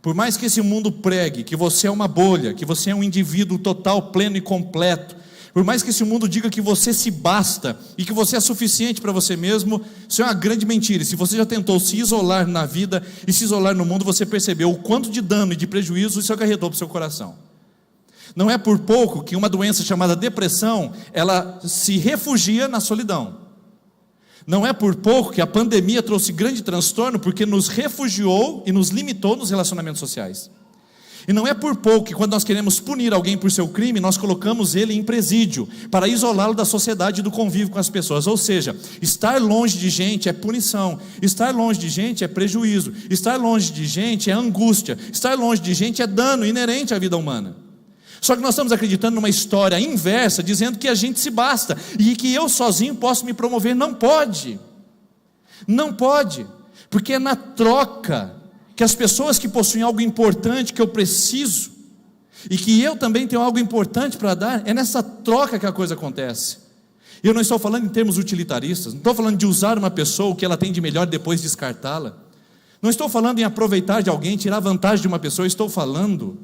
Por mais que esse mundo pregue que você é uma bolha, que você é um indivíduo total, pleno e completo, por mais que esse mundo diga que você se basta e que você é suficiente para você mesmo, isso é uma grande mentira. E se você já tentou se isolar na vida e se isolar no mundo, você percebeu o quanto de dano e de prejuízo isso acarretou para o seu coração. Não é por pouco que uma doença chamada depressão, ela se refugia na solidão. Não é por pouco que a pandemia trouxe grande transtorno, porque nos refugiou e nos limitou nos relacionamentos sociais. E não é por pouco que quando nós queremos punir alguém por seu crime, nós colocamos ele em presídio, para isolá-lo da sociedade e do convívio com as pessoas. Ou seja, estar longe de gente é punição, estar longe de gente é prejuízo, estar longe de gente é angústia, estar longe de gente é dano inerente à vida humana. Só que nós estamos acreditando numa história inversa, dizendo que a gente se basta, e que eu sozinho posso me promover. Não pode, não pode, porque é na troca, que as pessoas que possuem algo importante que eu preciso, e que eu também tenho algo importante para dar, é nessa troca que a coisa acontece. Eu não estou falando em termos utilitaristas, não estou falando de usar uma pessoa, o que ela tem de melhor, depois descartá-la, não estou falando em aproveitar de alguém, tirar vantagem de uma pessoa, estou falando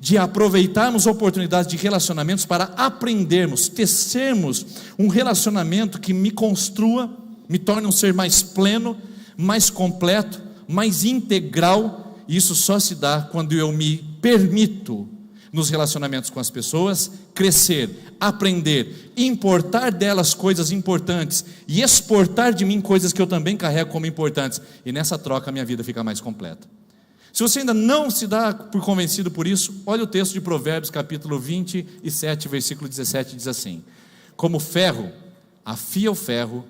de aproveitarmos oportunidades de relacionamentos para aprendermos, tecermos um relacionamento que me construa, me torne um ser mais pleno, mais completo, mais integral. E isso só se dá quando eu me permito, nos relacionamentos com as pessoas, crescer, aprender, importar delas coisas importantes e exportar de mim coisas que eu também carrego como importantes, e nessa troca a minha vida fica mais completa. Se você ainda não se dá por convencido por isso, olha o texto de Provérbios capítulo 27, versículo 17, diz assim: como ferro afia o ferro,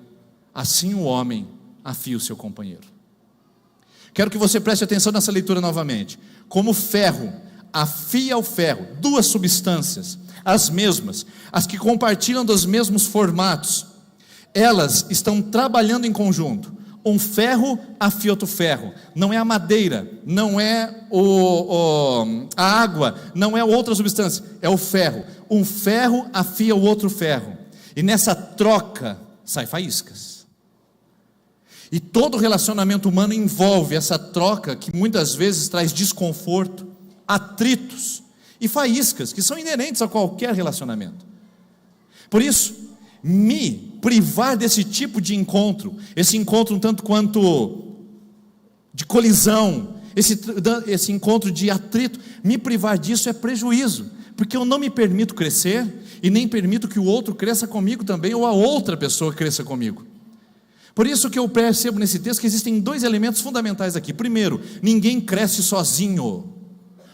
assim o homem afia o seu companheiro. Quero que você preste atenção nessa leitura novamente. Como ferro afia o ferro, duas substâncias, as mesmas, as que compartilham dos mesmos formatos, elas estão trabalhando em conjunto. Um ferro afia outro ferro, não é a madeira, não é a água, não é outra substância, é o ferro. Um ferro afia o outro ferro, e nessa troca sai faíscas. E todo relacionamento humano envolve essa troca, que muitas vezes traz desconforto, atritos e faíscas, que são inerentes a qualquer relacionamento. Por isso, me privar desse tipo de encontro, esse encontro um tanto quanto de colisão, esse encontro de atrito, me privar disso é prejuízo, porque eu não me permito crescer, e nem permito que o outro cresça comigo também, ou a outra pessoa cresça comigo. Por isso que eu percebo nesse texto que existem dois elementos fundamentais aqui. Primeiro, ninguém cresce sozinho.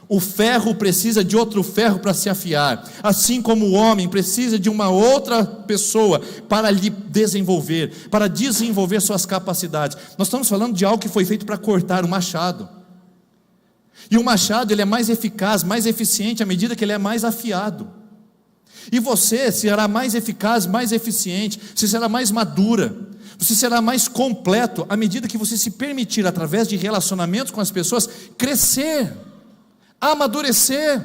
O ferro precisa de outro ferro para se afiar, assim como o homem precisa de uma outra pessoa para lhe desenvolver, para desenvolver suas capacidades. Nós estamos falando de algo que foi feito para cortar, o machado. E o machado, ele é mais eficaz, mais eficiente à medida que ele é mais afiado. E você será mais eficaz, mais eficiente, você será mais madura, você será mais completo à medida que você se permitir, através de relacionamentos com as pessoas, crescer, amadurecer,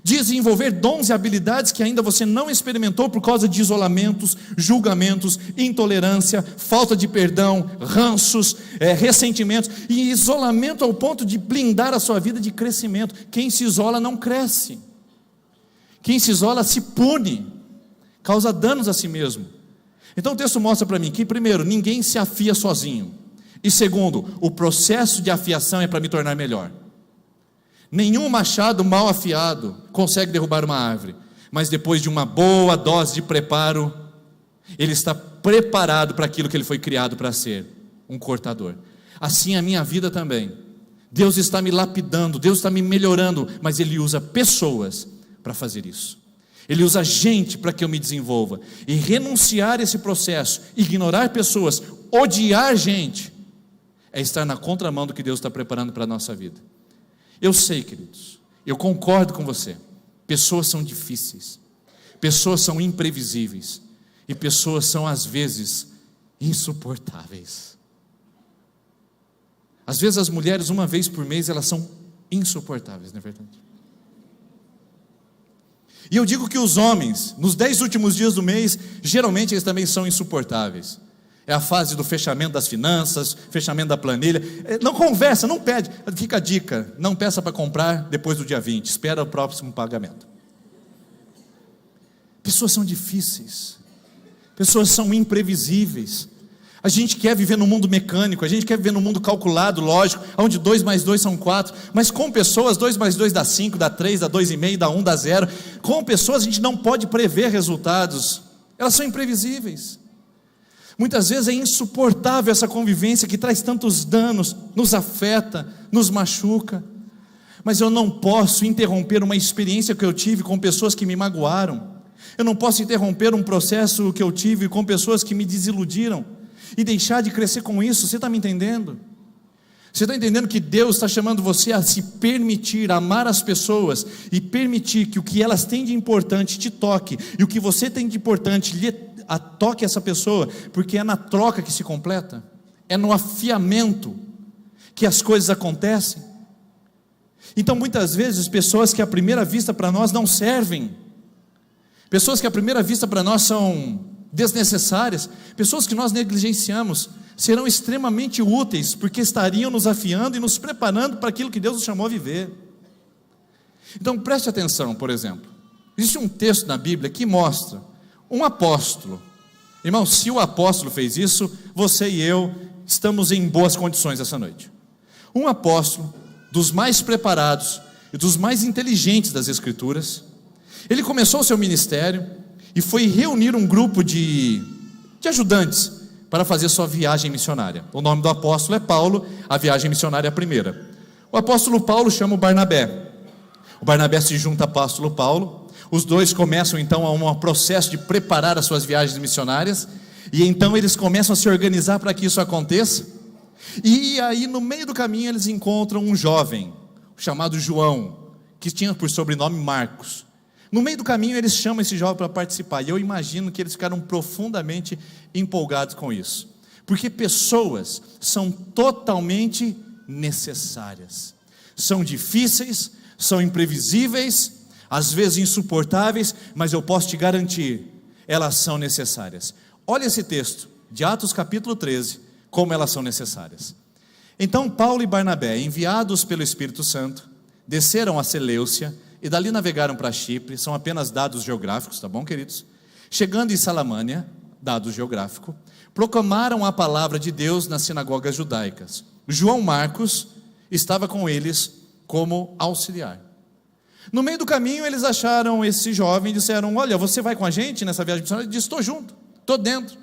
desenvolver dons e habilidades que ainda você não experimentou por causa de isolamentos, julgamentos, intolerância, falta de perdão, ranços, ressentimentos, e isolamento ao ponto de blindar a sua vida de crescimento. Quem se isola não cresce, quem se isola se pune, causa danos a si mesmo. Então o texto mostra para mim que, primeiro, ninguém se afia sozinho, e segundo, o processo de afiação é para me tornar melhor. Nenhum machado mal afiado consegue derrubar uma árvore, mas depois de uma boa dose de preparo, ele está preparado para aquilo que ele foi criado para ser, um cortador. Assim a minha vida também. Deus está me lapidando, Deus está me melhorando, mas Ele usa pessoas para fazer isso. Ele usa gente para que eu me desenvolva. E renunciar a esse processo, ignorar pessoas, odiar gente, é estar na contramão do que Deus está preparando para a nossa vida. Eu sei, queridos, eu concordo com você. Pessoas são difíceis, pessoas são imprevisíveis, e pessoas são às vezes insuportáveis. Às vezes as mulheres, uma vez por mês, elas são insuportáveis, não é verdade? E eu digo que os homens, nos 10 últimos dias do mês, geralmente eles também são insuportáveis. É a fase do fechamento das finanças, fechamento da planilha. Não conversa, não pede. Fica a dica, não peça para comprar depois do dia 20, espera o próximo pagamento. Pessoas são difíceis, pessoas são imprevisíveis. A gente quer viver num mundo mecânico, a gente quer viver num mundo calculado, lógico, onde 2 mais 2 são 4, mas com pessoas 2 mais 2 dá 5, dá 3, dá 2,5, dá 1, dá 0. Com pessoas a gente não pode prever resultados, elas são imprevisíveis. Muitas vezes é insuportável essa convivência que traz tantos danos, nos afeta, nos machuca. Mas eu não posso interromper uma experiência que eu tive com pessoas que me magoaram. Eu não posso interromper um processo que eu tive com pessoas que me desiludiram e deixar de crescer com isso. Você está me entendendo? Você está entendendo que Deus está chamando você a se permitir amar as pessoas e permitir que o que elas têm de importante te toque, e o que você tem de importante toque essa pessoa, porque é na troca que se completa, é no afiamento que as coisas acontecem. Então muitas vezes pessoas que à primeira vista para nós não servem, pessoas que à primeira vista para nós são desnecessárias, pessoas que nós negligenciamos, serão extremamente úteis, porque estariam nos afiando e nos preparando para aquilo que Deus nos chamou a viver. Então preste atenção, por exemplo, existe um texto na Bíblia que mostra um apóstolo. Irmão, se o apóstolo fez isso, você e eu estamos em boas condições essa noite. Um apóstolo, dos mais preparados e dos mais inteligentes das Escrituras, ele começou o seu ministério e foi reunir um grupo de ajudantes para fazer sua viagem missionária. O nome do apóstolo é Paulo, a viagem missionária é a primeira. O apóstolo Paulo chama o Barnabé. O Barnabé se junta ao apóstolo Paulo. Os dois começam então a um processo de preparar as suas viagens missionárias, e então eles começam a se organizar para que isso aconteça. E aí no meio do caminho eles encontram um jovem chamado João, que tinha por sobrenome Marcos. No meio do caminho eles chamam esse jovem para participar, e eu imagino que eles ficaram profundamente empolgados com isso, porque pessoas são totalmente necessárias, são difíceis, são imprevisíveis, às vezes insuportáveis, mas eu posso te garantir, elas são necessárias. Olha esse texto de Atos capítulo 13, como elas são necessárias. Então Paulo e Barnabé, enviados pelo Espírito Santo, desceram a Seleucia e dali navegaram para Chipre. São apenas dados geográficos, tá bom, queridos? Chegando em Salamânia, dado geográfico, proclamaram a palavra de Deus nas sinagogas judaicas. João Marcos estava com eles como auxiliar. No meio do caminho eles acharam esse jovem e disseram: olha, você vai com a gente nessa viagem missionária? Ele disse: estou junto, estou dentro.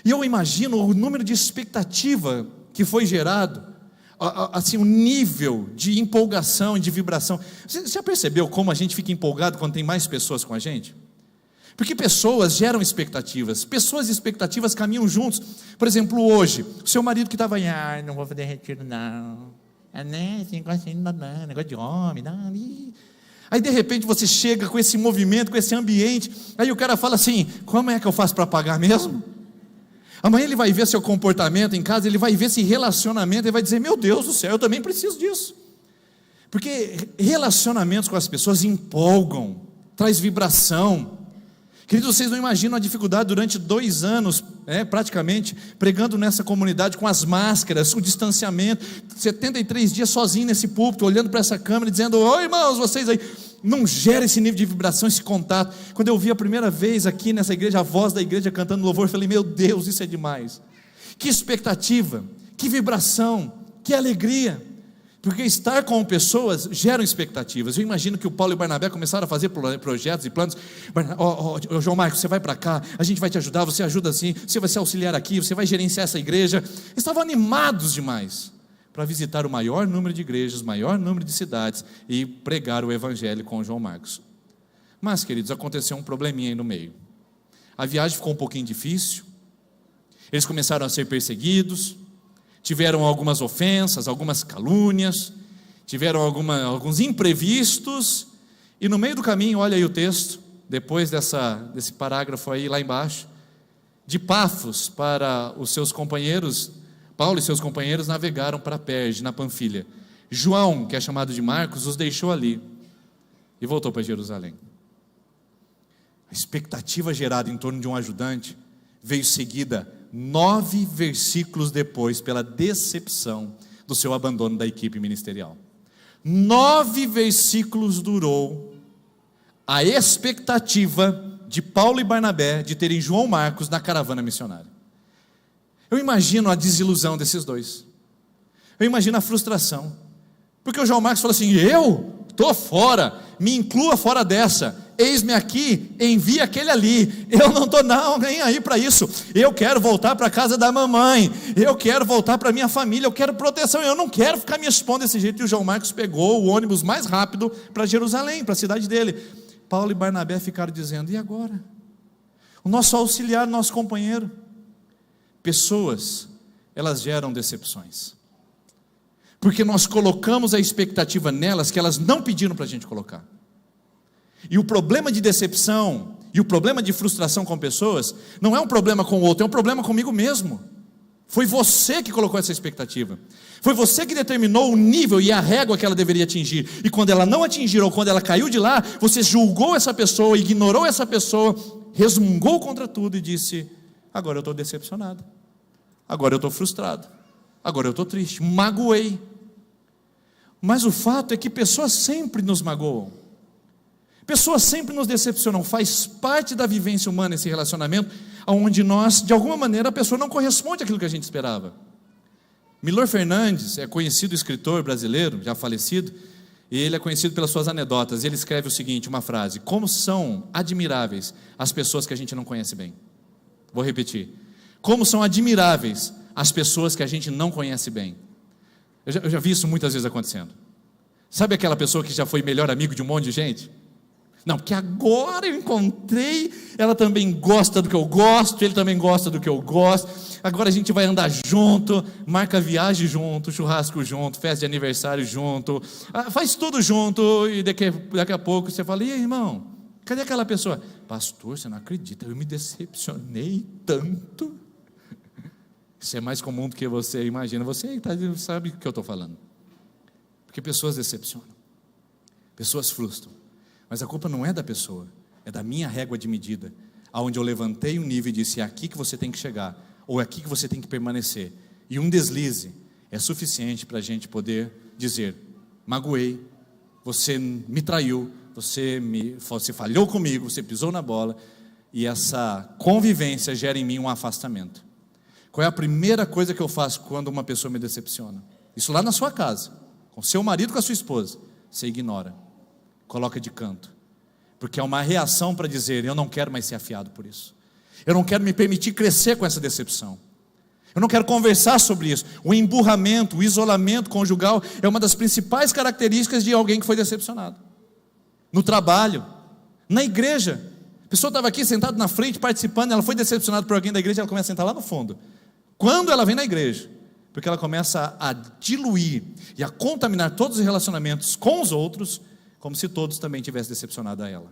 E eu imagino o número de expectativa que foi gerado, assim, o nível de empolgação e de vibração. Você já percebeu como a gente fica empolgado quando tem mais pessoas com a gente? Porque pessoas geram expectativas, pessoas e expectativas caminham juntos. Por exemplo, hoje, o seu marido que estava aí: não vou fazer retiro não, esse negócio de homem, não. Aí de repente você chega com esse movimento, com esse ambiente, aí o cara fala assim: como é que eu faço para pagar mesmo? Amanhã ele vai ver seu comportamento em casa, ele vai ver esse relacionamento, ele vai dizer: meu Deus do céu, eu também preciso disso. Porque relacionamentos com as pessoas empolgam, traz vibração. Queridos, vocês não imaginam a dificuldade durante 2 anos, praticamente, pregando nessa comunidade com as máscaras, o distanciamento, 73 dias sozinho nesse púlpito, olhando para essa câmera e dizendo: oi irmãos, vocês aí. Não gera esse nível de vibração, esse contato. Quando eu vi a primeira vez aqui nessa igreja, a voz da igreja cantando louvor, eu falei: meu Deus, isso é demais. Que expectativa, que vibração, que alegria. Porque estar com pessoas gera expectativas. Eu imagino que o Paulo e o Barnabé começaram a fazer projetos e planos. João Marcos, você vai para cá, a gente vai te ajudar, você ajuda assim, você vai ser auxiliar aqui, você vai gerenciar essa igreja. Eles estavam animados demais para visitar o maior número de igrejas, o maior número de cidades e pregar o evangelho com o João Marcos. Mas, queridos, aconteceu um probleminha aí no meio. A viagem ficou um pouquinho difícil, eles começaram a ser perseguidos, tiveram algumas ofensas, algumas calúnias, tiveram alguns imprevistos, e no meio do caminho, olha aí o texto, depois desse parágrafo aí lá embaixo, de Pafos para os seus companheiros, Paulo e seus companheiros navegaram para Perge, na Panfilha. João, que é chamado de Marcos, os deixou ali e voltou para Jerusalém. A expectativa gerada em torno de um ajudante veio seguida 9 versículos depois pela decepção do seu abandono da equipe ministerial. 9 versículos durou a expectativa de Paulo e Barnabé de terem João Marcos na caravana missionária. Eu imagino a desilusão desses dois. Eu imagino a frustração. Porque o João Marcos falou assim: eu estou fora, me inclua fora dessa. Eis-me aqui, envia aquele ali. Eu não estou nem aí para isso. Eu quero voltar para a casa da mamãe. Eu quero voltar para a minha família. Eu quero proteção. Eu não quero ficar me expondo desse jeito. E o João Marcos pegou o ônibus mais rápido para Jerusalém, para a cidade dele. Paulo e Barnabé ficaram dizendo: e agora? O nosso auxiliar, o nosso companheiro. Pessoas, elas geram decepções. Porque nós colocamos a expectativa nelas que elas não pediram para a gente colocar. E o problema de decepção e o problema de frustração com pessoas não é um problema com o outro, é um problema comigo mesmo. Foi você que colocou essa expectativa. Foi você que determinou o nível e a régua que ela deveria atingir. E quando ela não atingiu ou quando ela caiu de lá, você julgou essa pessoa, ignorou essa pessoa, resmungou contra tudo e disse: agora eu estou decepcionado, agora eu estou frustrado, agora eu estou triste, magoei. Mas o fato é que pessoas sempre nos magoam, pessoas sempre nos decepcionam. Faz parte da vivência humana esse relacionamento, onde nós, de alguma maneira, a pessoa não corresponde àquilo que a gente esperava. Milor Fernandes é conhecido escritor brasileiro, já falecido, e ele é conhecido pelas suas anedotas. Ele escreve o seguinte, uma frase: como são admiráveis as pessoas que a gente não conhece bem. Vou repetir: como são admiráveis as pessoas que a gente não conhece bem. Eu já vi isso muitas vezes acontecendo. Sabe aquela pessoa que já foi melhor amigo de um monte de gente? Não, porque agora eu encontrei, ela também gosta do que eu gosto, ele também gosta do que eu gosto, agora a gente vai andar junto, marca viagem junto, churrasco junto, festa de aniversário junto, faz tudo junto, e daqui a pouco você fala: e aí, irmão, cadê aquela pessoa? Pastor, você não acredita, eu me decepcionei tanto. Isso é mais comum do que você imagina. Você sabe o que eu estou falando. Porque pessoas decepcionam, pessoas frustram. Mas a culpa não é da pessoa, é da minha régua de medida, aonde eu levantei um nível e disse: é aqui que você tem que chegar, ou é aqui que você tem que permanecer. E um deslize é suficiente para a gente poder dizer: magoei, você me traiu, você falhou comigo, você pisou na bola. E essa convivência gera em mim um afastamento. Qual é a primeira coisa que eu faço quando uma pessoa me decepciona? Isso lá na sua casa, com seu marido, com a sua esposa. Você ignora, coloca de canto, porque é uma reação para dizer: eu não quero mais ser afiado por isso, eu não quero me permitir crescer com essa decepção, eu não quero conversar sobre isso. O emburramento, o isolamento conjugal é uma das principais características de alguém que foi decepcionado. No trabalho, na igreja, a pessoa estava aqui sentada na frente participando, ela foi decepcionada por alguém da igreja, ela começa a sentar lá no fundo. Quando ela vem na igreja, porque ela começa a diluir e a contaminar todos os relacionamentos com os outros, como se todos também tivessem decepcionado a ela.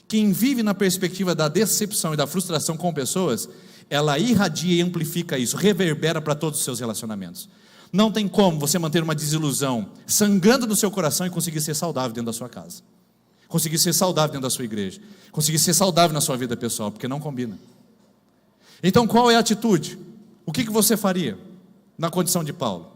Quem vive na perspectiva da decepção e da frustração com pessoas, ela irradia e amplifica isso, reverbera para todos os seus relacionamentos. Não tem como você manter uma desilusão sangrando no seu coração e conseguir ser saudável dentro da sua casa, conseguir ser saudável dentro da sua igreja, conseguir ser saudável na sua vida pessoal, porque não combina. Então qual é a atitude? O que você faria na condição de Paulo?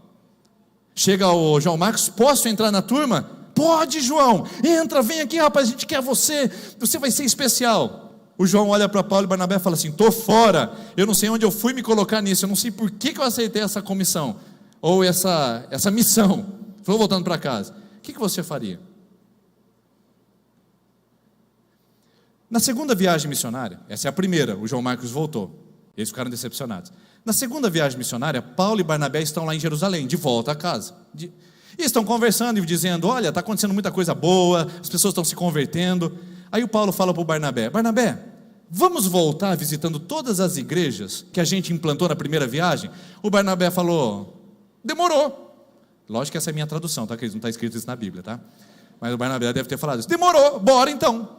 Chega o João Marcos: posso entrar na turma? Pode, João, entra, vem aqui, rapaz, a gente quer você vai ser especial. O João olha para Paulo e Barnabé e fala assim: estou fora, eu não sei onde eu fui me colocar nisso, eu não sei por que eu aceitei essa comissão, ou essa missão, estou voltando para casa. O que você faria? Na segunda viagem missionária, essa é a primeira, o João Marcos voltou, eles ficaram decepcionados. Na segunda viagem missionária, Paulo e Barnabé estão lá em Jerusalém, de volta a casa, e estão conversando e dizendo: olha, está acontecendo muita coisa boa, as pessoas estão se convertendo. Aí o Paulo fala para o Barnabé: Barnabé, vamos voltar visitando todas as igrejas que a gente implantou na primeira viagem? O Barnabé falou: demorou. Lógico que essa é a minha tradução, tá? Não está escrito isso na Bíblia, tá? Mas o Barnabé deve ter falado isso: demorou, bora então.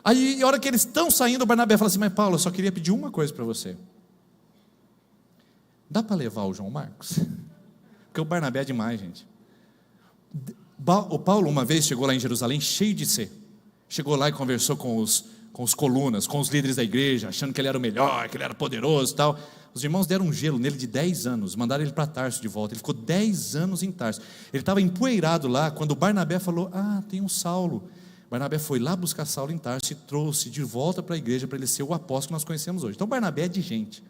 Aí, a hora que eles estão saindo, o Barnabé fala assim: mas Paulo, eu só queria pedir uma coisa para você. Dá para levar o João Marcos? Porque o Barnabé é demais, gente. O Paulo uma vez chegou lá em Jerusalém cheio de ser. Chegou lá e conversou com os colunas, com os líderes da igreja, achando que ele era o melhor, que ele era poderoso e tal. Os irmãos deram um gelo nele de 10 anos, mandaram ele para Tarso de volta. Ele ficou 10 anos em Tarso. Ele estava empoeirado lá, quando o Barnabé falou: tem um Saulo. Barnabé foi lá buscar Saulo em Tarso e trouxe de volta para a igreja, para ele ser o apóstolo que nós conhecemos hoje. Então Barnabé é de gente,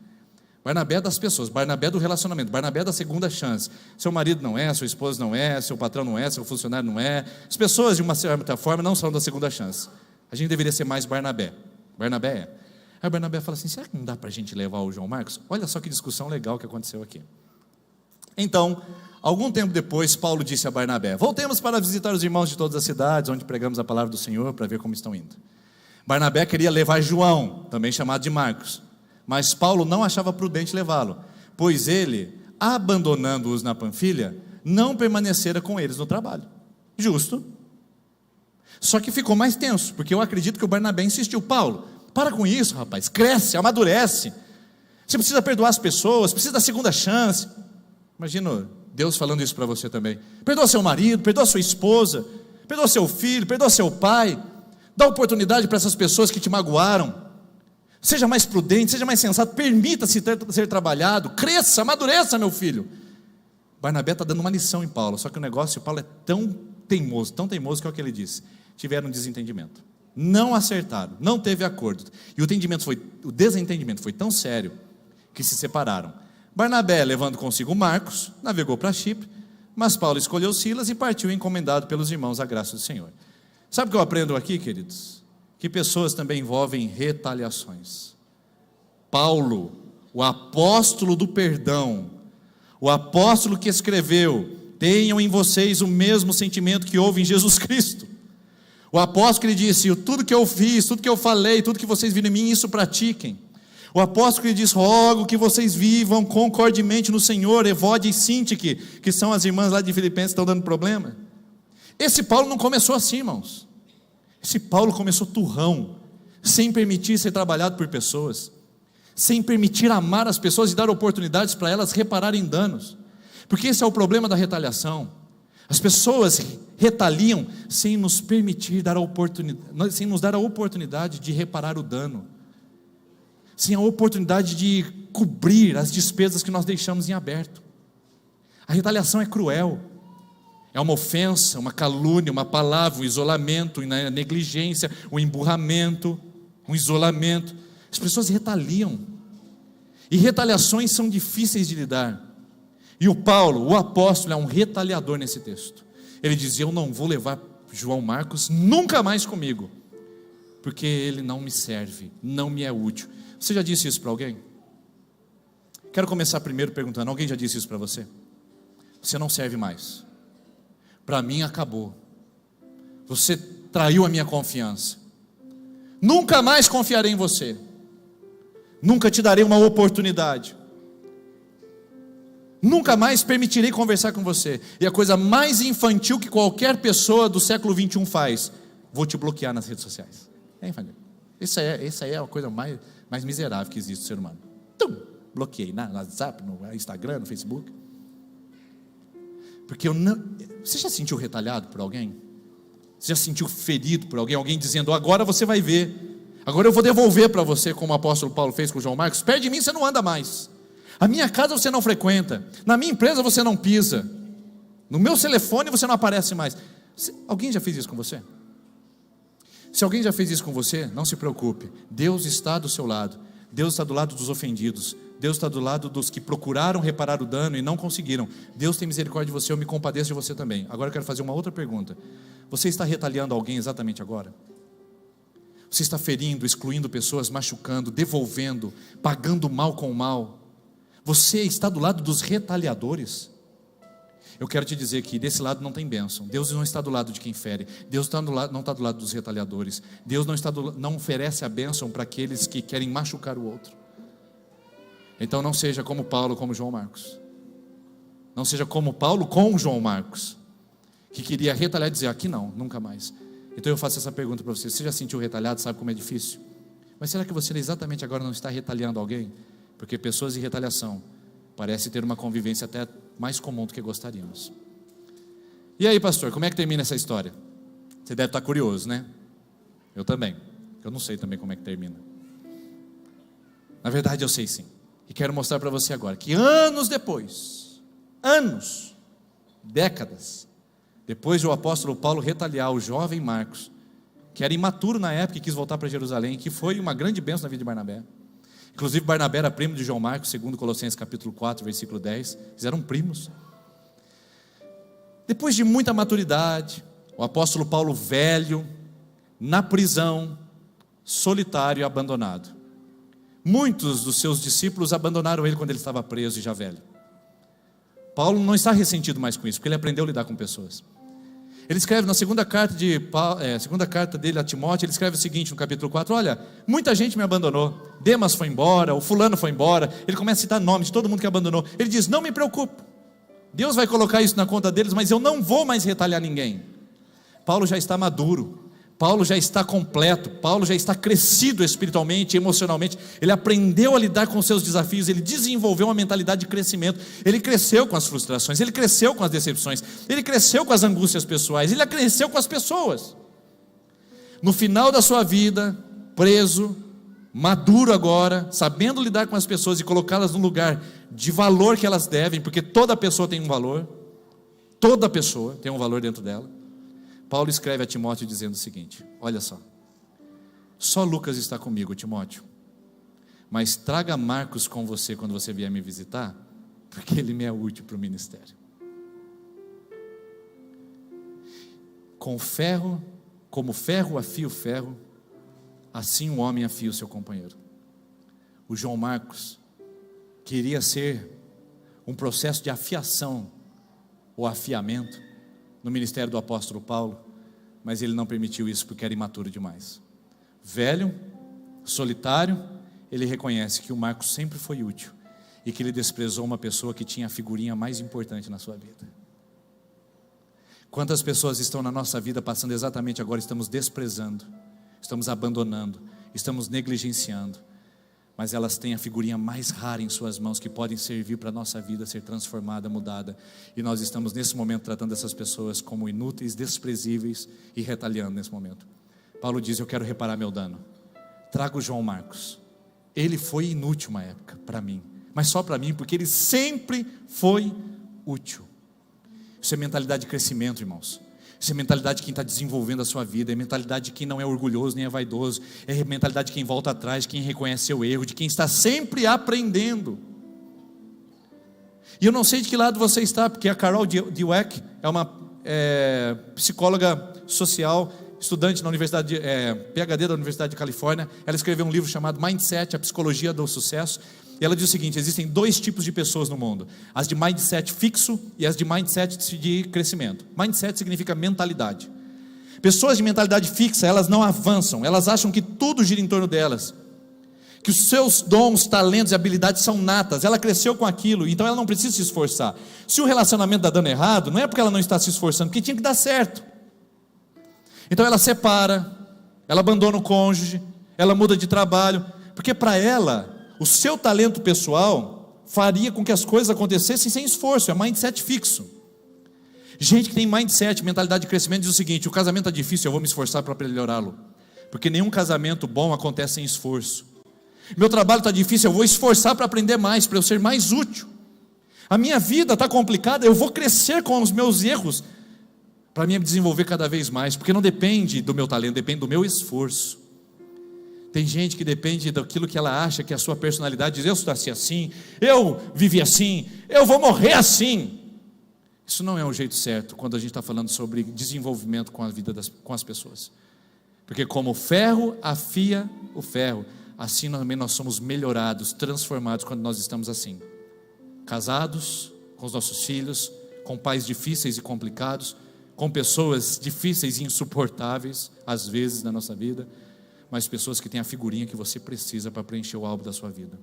Barnabé é das pessoas, Barnabé é do relacionamento, Barnabé é da segunda chance. Seu marido não é, sua esposa não é, seu patrão não é, seu funcionário não é. As pessoas de uma certa forma não são da segunda chance. A gente deveria ser mais Barnabé. Barnabé é. Aí Barnabé fala assim: será que não dá para a gente levar o João Marcos? Olha só que discussão legal que aconteceu aqui. Então, algum tempo depois, Paulo disse a Barnabé: voltemos para visitar os irmãos de todas as cidades onde pregamos a palavra do Senhor, para ver como estão indo. Barnabé queria levar João, também chamado de Marcos, mas Paulo não achava prudente levá-lo, pois ele, abandonando-os na Panfilha, não permanecera com eles no trabalho. Justo. Só que ficou mais tenso, porque eu acredito que o Barnabé insistiu: Paulo, para com isso, rapaz, cresce, amadurece, você precisa perdoar as pessoas, precisa da segunda chance. Imagina Deus falando isso para você também: perdoa seu marido, perdoa sua esposa, perdoa seu filho, perdoa seu pai, dá oportunidade para essas pessoas que te magoaram. Seja mais prudente, seja mais sensato, permita-se ser trabalhado, cresça, amadureça, meu filho. Barnabé está dando uma lição em Paulo, só que o negócio, Paulo é tão teimoso que é o que ele disse: tiveram um desentendimento, não acertaram, não teve acordo, e o desentendimento foi tão sério que se separaram. Barnabé, levando consigo Marcos, navegou para Chipre, mas Paulo escolheu Silas e partiu encomendado pelos irmãos à graça do Senhor. Sabe o que eu aprendo aqui, queridos? Que pessoas também envolvem retaliações. Paulo, o apóstolo do perdão, o apóstolo que escreveu: tenham em vocês o mesmo sentimento que houve em Jesus Cristo. O apóstolo que lhe disse: tudo que eu fiz, tudo que eu falei, tudo que vocês viram em mim, isso pratiquem. O apóstolo que lhe diz: rogo que vocês vivam concordemente no Senhor, Evode e Sintique, que são as irmãs lá de Filipenses que estão dando problema. Esse Paulo não começou assim, irmãos. Esse Paulo começou turrão, sem permitir ser trabalhado por pessoas, sem permitir amar as pessoas e dar oportunidades para elas repararem danos, porque esse é o problema da retaliação. As pessoas retaliam sem nos permitir dar a oportunidade, sem nos dar a oportunidade de reparar o dano, sem a oportunidade de cobrir as despesas que nós deixamos em aberto. A retaliação é cruel. É uma ofensa, uma calúnia, uma palavra, um isolamento, uma negligência, um emburramento, um isolamento. As pessoas retaliam. E retaliações são difíceis de lidar. E o Paulo, o apóstolo, é um retaliador nesse texto. Ele diz: eu não vou levar João Marcos nunca mais comigo, porque ele não me serve, não me é útil. Você já disse isso para alguém? Quero começar primeiro perguntando: alguém já disse isso para você? Você não serve mais. Para mim acabou. Você traiu a minha confiança. Nunca mais confiarei em você. Nunca te darei uma oportunidade. Nunca mais permitirei conversar com você. E a coisa mais infantil que qualquer pessoa do século 21 faz: vou te bloquear nas redes sociais. Essa é a coisa mais miserável que existe no ser humano. Bloqueei no WhatsApp, no Instagram, no Facebook. Porque eu não... Você já sentiu retalhado por alguém? Você já sentiu ferido por alguém? Alguém dizendo, agora você vai ver, agora eu vou devolver para você, como o apóstolo Paulo fez com o João Marcos. Perto de mim você não anda mais, a minha casa você não frequenta, na minha empresa você não pisa, no meu telefone você não aparece mais. Alguém já fez isso com você? Se alguém já fez isso com você, não se preocupe, Deus está do seu lado. Deus está do lado dos ofendidos, Deus está do lado dos que procuraram reparar o dano e não conseguiram. Deus tem misericórdia de você, eu me compadeço de você também. Agora eu quero fazer uma outra pergunta. Você está retaliando alguém exatamente agora? Você está ferindo, excluindo pessoas, machucando, devolvendo, pagando mal com mal? Você está do lado dos retaliadores? Eu quero te dizer que desse lado não tem bênção. Deus não está do lado de quem fere. Deus não está do lado dos retaliadores. Deus não oferece a bênção para aqueles que querem machucar o outro. Então não seja como Paulo, como João Marcos. Não seja como Paulo com João Marcos, que queria retalhar e dizer, aqui não, nunca mais. Então eu faço essa pergunta para você. Você já sentiu retalhado? Sabe como é difícil? Mas será que você exatamente agora não está retaliando alguém? Porque pessoas de retaliação parece ter uma convivência até mais comum do que gostaríamos. E aí, pastor, como é que termina essa história? Você deve estar curioso, né? Eu também. Eu não sei também como é que termina. Na verdade eu sei sim. E quero mostrar para você agora que anos depois, décadas, depois de o apóstolo Paulo retaliar o jovem Marcos, que era imaturo na época e quis voltar para Jerusalém, que foi uma grande bênção na vida de Barnabé. Inclusive Barnabé era primo de João Marcos, segundo Colossenses capítulo 4, versículo 10. Eles eram primos. Depois de muita maturidade, o apóstolo Paulo velho, na prisão, solitário e abandonado. Muitos dos seus discípulos abandonaram ele quando ele estava preso e já velho. Paulo não está ressentido mais com isso, porque ele aprendeu a lidar com pessoas. Ele escreve na segunda carta dele a Timóteo, ele escreve o seguinte no capítulo 4, olha, muita gente me abandonou, Demas foi embora, o fulano foi embora, ele começa a citar nomes de todo mundo que abandonou, ele diz, não me preocupo, Deus vai colocar isso na conta deles, mas eu não vou mais retalhar ninguém. Paulo já está maduro, Paulo já está completo, Paulo já está crescido espiritualmente, emocionalmente, ele aprendeu a lidar com os seus desafios, ele desenvolveu uma mentalidade de crescimento, ele cresceu com as frustrações, ele cresceu com as decepções, ele cresceu com as angústias pessoais, ele cresceu com as pessoas. No final da sua vida, preso, maduro agora, sabendo lidar com as pessoas e colocá-las no lugar de valor que elas devem, porque toda pessoa tem um valor, toda pessoa tem um valor dentro dela. Paulo escreve a Timóteo dizendo o seguinte, olha só Lucas está comigo, Timóteo, mas traga Marcos com você quando você vier me visitar, porque ele me é útil para o ministério. Com ferro, como ferro afia o ferro, assim o homem afia o seu companheiro. O João Marcos queria ser um processo de afiação ou afiamento no ministério do apóstolo Paulo, mas ele não permitiu isso porque era imaturo demais. Velho, solitário, ele reconhece que o Marcos sempre foi útil e que ele desprezou uma pessoa que tinha a figurinha mais importante na sua vida. Quantas pessoas estão na nossa vida passando exatamente agora, estamos desprezando, estamos abandonando, estamos negligenciando, mas elas têm a figurinha mais rara em suas mãos, que podem servir para a nossa vida ser transformada, mudada, e nós estamos nesse momento tratando essas pessoas como inúteis, desprezíveis e retaliando nesse momento. Paulo diz, eu quero reparar meu dano, trago o João Marcos, ele foi inútil uma época para mim, mas só para mim, porque ele sempre foi útil. Isso é mentalidade de crescimento, irmãos. Isso é mentalidade de quem está desenvolvendo a sua vida, é mentalidade de quem não é orgulhoso nem é vaidoso, é mentalidade de quem volta atrás, de quem reconhece seu erro, de quem está sempre aprendendo. E eu não sei de que lado você está, porque a Carol Dweck é uma psicóloga social, estudante na Universidade, PhD da Universidade de Califórnia. Ela escreveu um livro chamado Mindset, a Psicologia do Sucesso. E ela diz o seguinte, existem dois tipos de pessoas no mundo, as de mindset fixo e as de mindset de crescimento. Mindset significa mentalidade. Pessoas de mentalidade fixa, elas não avançam, elas acham que tudo gira em torno delas, que os seus dons, talentos e habilidades são natas, ela cresceu com aquilo, então ela não precisa se esforçar. Se o relacionamento está dando errado, não é porque ela não está se esforçando, porque tinha que dar certo. Então ela separa, ela abandona o cônjuge, ela muda de trabalho, porque para ela o seu talento pessoal faria com que as coisas acontecessem sem esforço, é mindset fixo. Gente que tem mindset, mentalidade de crescimento, diz o seguinte: o casamento está difícil, eu vou me esforçar para melhorá-lo. Porque nenhum casamento bom acontece sem esforço. Meu trabalho está difícil, eu vou esforçar para aprender mais, para eu ser mais útil. A minha vida está complicada, eu vou crescer com os meus erros, para me desenvolver cada vez mais, porque não depende do meu talento, depende do meu esforço. Tem gente que depende daquilo que ela acha que é a sua personalidade, diz: eu nasci assim, eu vivi assim, eu vou morrer assim. Isso não é o jeito certo quando a gente está falando sobre desenvolvimento com a vida com as pessoas. Porque como o ferro afia o ferro, assim também nós somos melhorados, transformados quando nós estamos assim. Casados, com os nossos filhos, com pais difíceis e complicados, com pessoas difíceis e insuportáveis, às vezes na nossa vida, mas pessoas que têm a figurinha que você precisa para preencher o álbum da sua vida.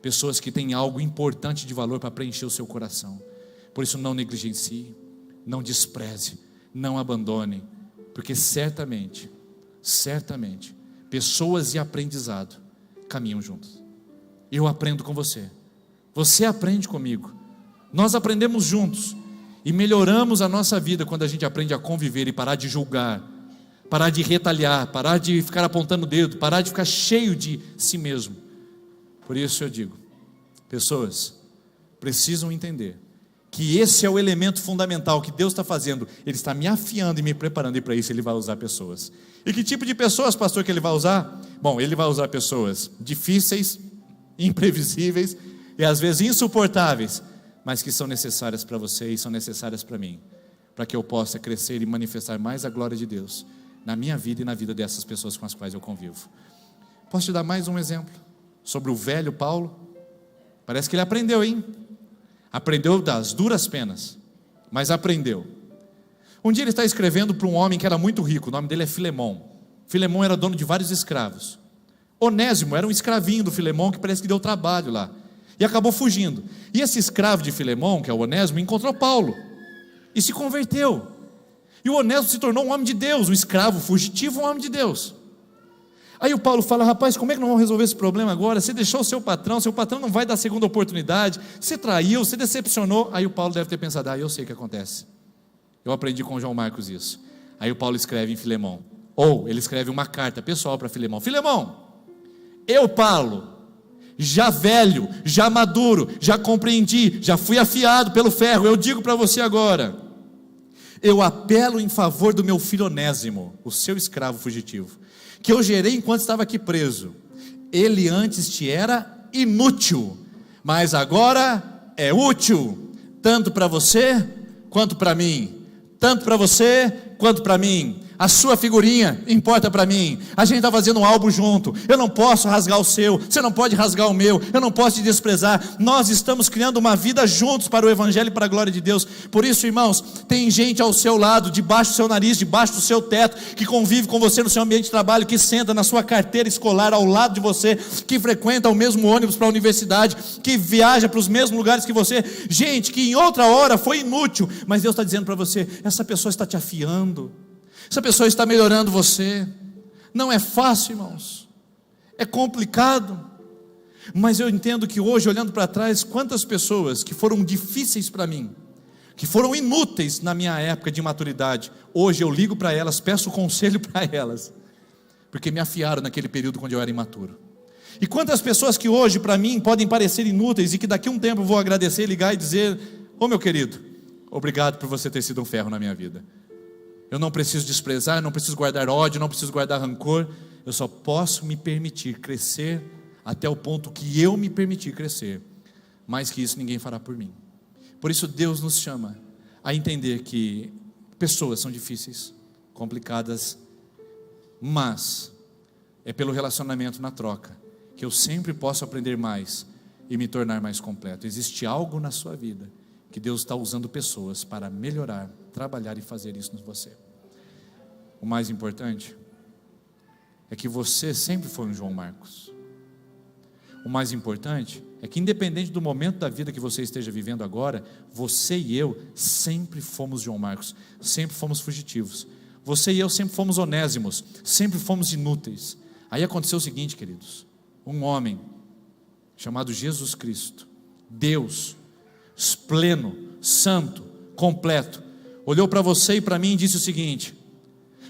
Pessoas que têm algo importante de valor para preencher o seu coração. Por isso não negligencie, não despreze, não abandone, porque certamente, pessoas e aprendizado caminham juntos. Eu aprendo com você, você aprende comigo, nós aprendemos juntos e melhoramos a nossa vida quando a gente aprende a conviver e parar de julgar, parar de retaliar, parar de ficar apontando o dedo, parar de ficar cheio de si mesmo. Por isso eu digo, pessoas precisam entender que esse é o elemento fundamental que Deus está fazendo. Ele está me afiando e me preparando, e para isso Ele vai usar pessoas. E que tipo de pessoas, pastor, que Ele vai usar? Bom, Ele vai usar pessoas difíceis, imprevisíveis e às vezes insuportáveis, mas que são necessárias para você e são necessárias para mim, para que eu possa crescer e manifestar mais a glória de Deus na minha vida e na vida dessas pessoas com as quais eu convivo. Posso te dar mais um exemplo sobre o velho Paulo? Parece que ele aprendeu, hein? Aprendeu das duras penas, mas aprendeu. Um dia ele está escrevendo para um homem que era muito rico, o nome dele é Filemão. Filemão era dono de vários escravos. Onésimo era um escravinho do Filemão que parece que deu trabalho lá e acabou fugindo. E esse escravo de Filemão, que é o Onésimo, encontrou Paulo e se converteu. E o Onésimo se tornou um homem de Deus, um escravo fugitivo, um homem de Deus. Aí o Paulo fala: rapaz, como é que nós vamos resolver esse problema agora? Você deixou o seu patrão não vai dar segunda oportunidade, você traiu, você decepcionou. Aí o Paulo deve ter pensado: eu sei o que acontece, eu aprendi com o João Marcos isso. Aí o Paulo escreve em Filemão, ou ele escreve uma carta pessoal para Filemão: Filemão, eu, Paulo, já velho, já maduro, já compreendi, já fui afiado pelo ferro, eu digo para você agora, eu apelo em favor do meu filho Onésimo, o seu escravo fugitivo, que eu gerei enquanto estava aqui preso. Ele antes te era inútil, mas agora é útil, tanto para você quanto para mim, tanto para você quanto para mim. A sua figurinha importa para mim. A gente está fazendo um álbum junto. Eu não posso rasgar o seu, você não pode rasgar o meu, eu não posso te desprezar. Nós estamos criando uma vida juntos para o Evangelho e para a glória de Deus. Por isso, irmãos, tem gente ao seu lado, debaixo do seu nariz, debaixo do seu teto, que convive com você no seu ambiente de trabalho, que senta na sua carteira escolar ao lado de você, que frequenta o mesmo ônibus para a universidade, que viaja para os mesmos lugares que você. Gente que em outra hora foi inútil, mas Deus está dizendo para você: essa pessoa está te afiando, essa pessoa está melhorando você. Não é fácil, irmãos, é complicado, mas eu entendo que hoje, olhando para trás, quantas pessoas que foram difíceis para mim, que foram inúteis na minha época de maturidade, hoje eu ligo para elas, peço conselho para elas, porque me afiaram naquele período quando eu era imaturo. E quantas pessoas que hoje para mim podem parecer inúteis e que daqui a um tempo eu vou agradecer, ligar e dizer: ô meu querido, obrigado por você ter sido um ferro na minha vida. Eu não preciso desprezar, não preciso guardar ódio, não preciso guardar rancor. Eu só posso me permitir crescer até o ponto que eu me permitir crescer. Mais que isso ninguém fará por mim. Por isso Deus nos chama a entender que pessoas são difíceis, complicadas, mas é pelo relacionamento na troca que eu sempre posso aprender mais e me tornar mais completo. Existe algo na sua vida que Deus está usando pessoas para melhorar, trabalhar e fazer isso em você. O mais importante é que você sempre foi um João Marcos. O mais importante é que, independente do momento da vida que você esteja vivendo agora, você e eu sempre fomos João Marcos, sempre fomos fugitivos. Você e eu sempre fomos onésimos, sempre fomos inúteis. Aí aconteceu o seguinte, queridos: um homem chamado Jesus Cristo, Deus, pleno, santo, completo, olhou para você e para mim e disse o seguinte: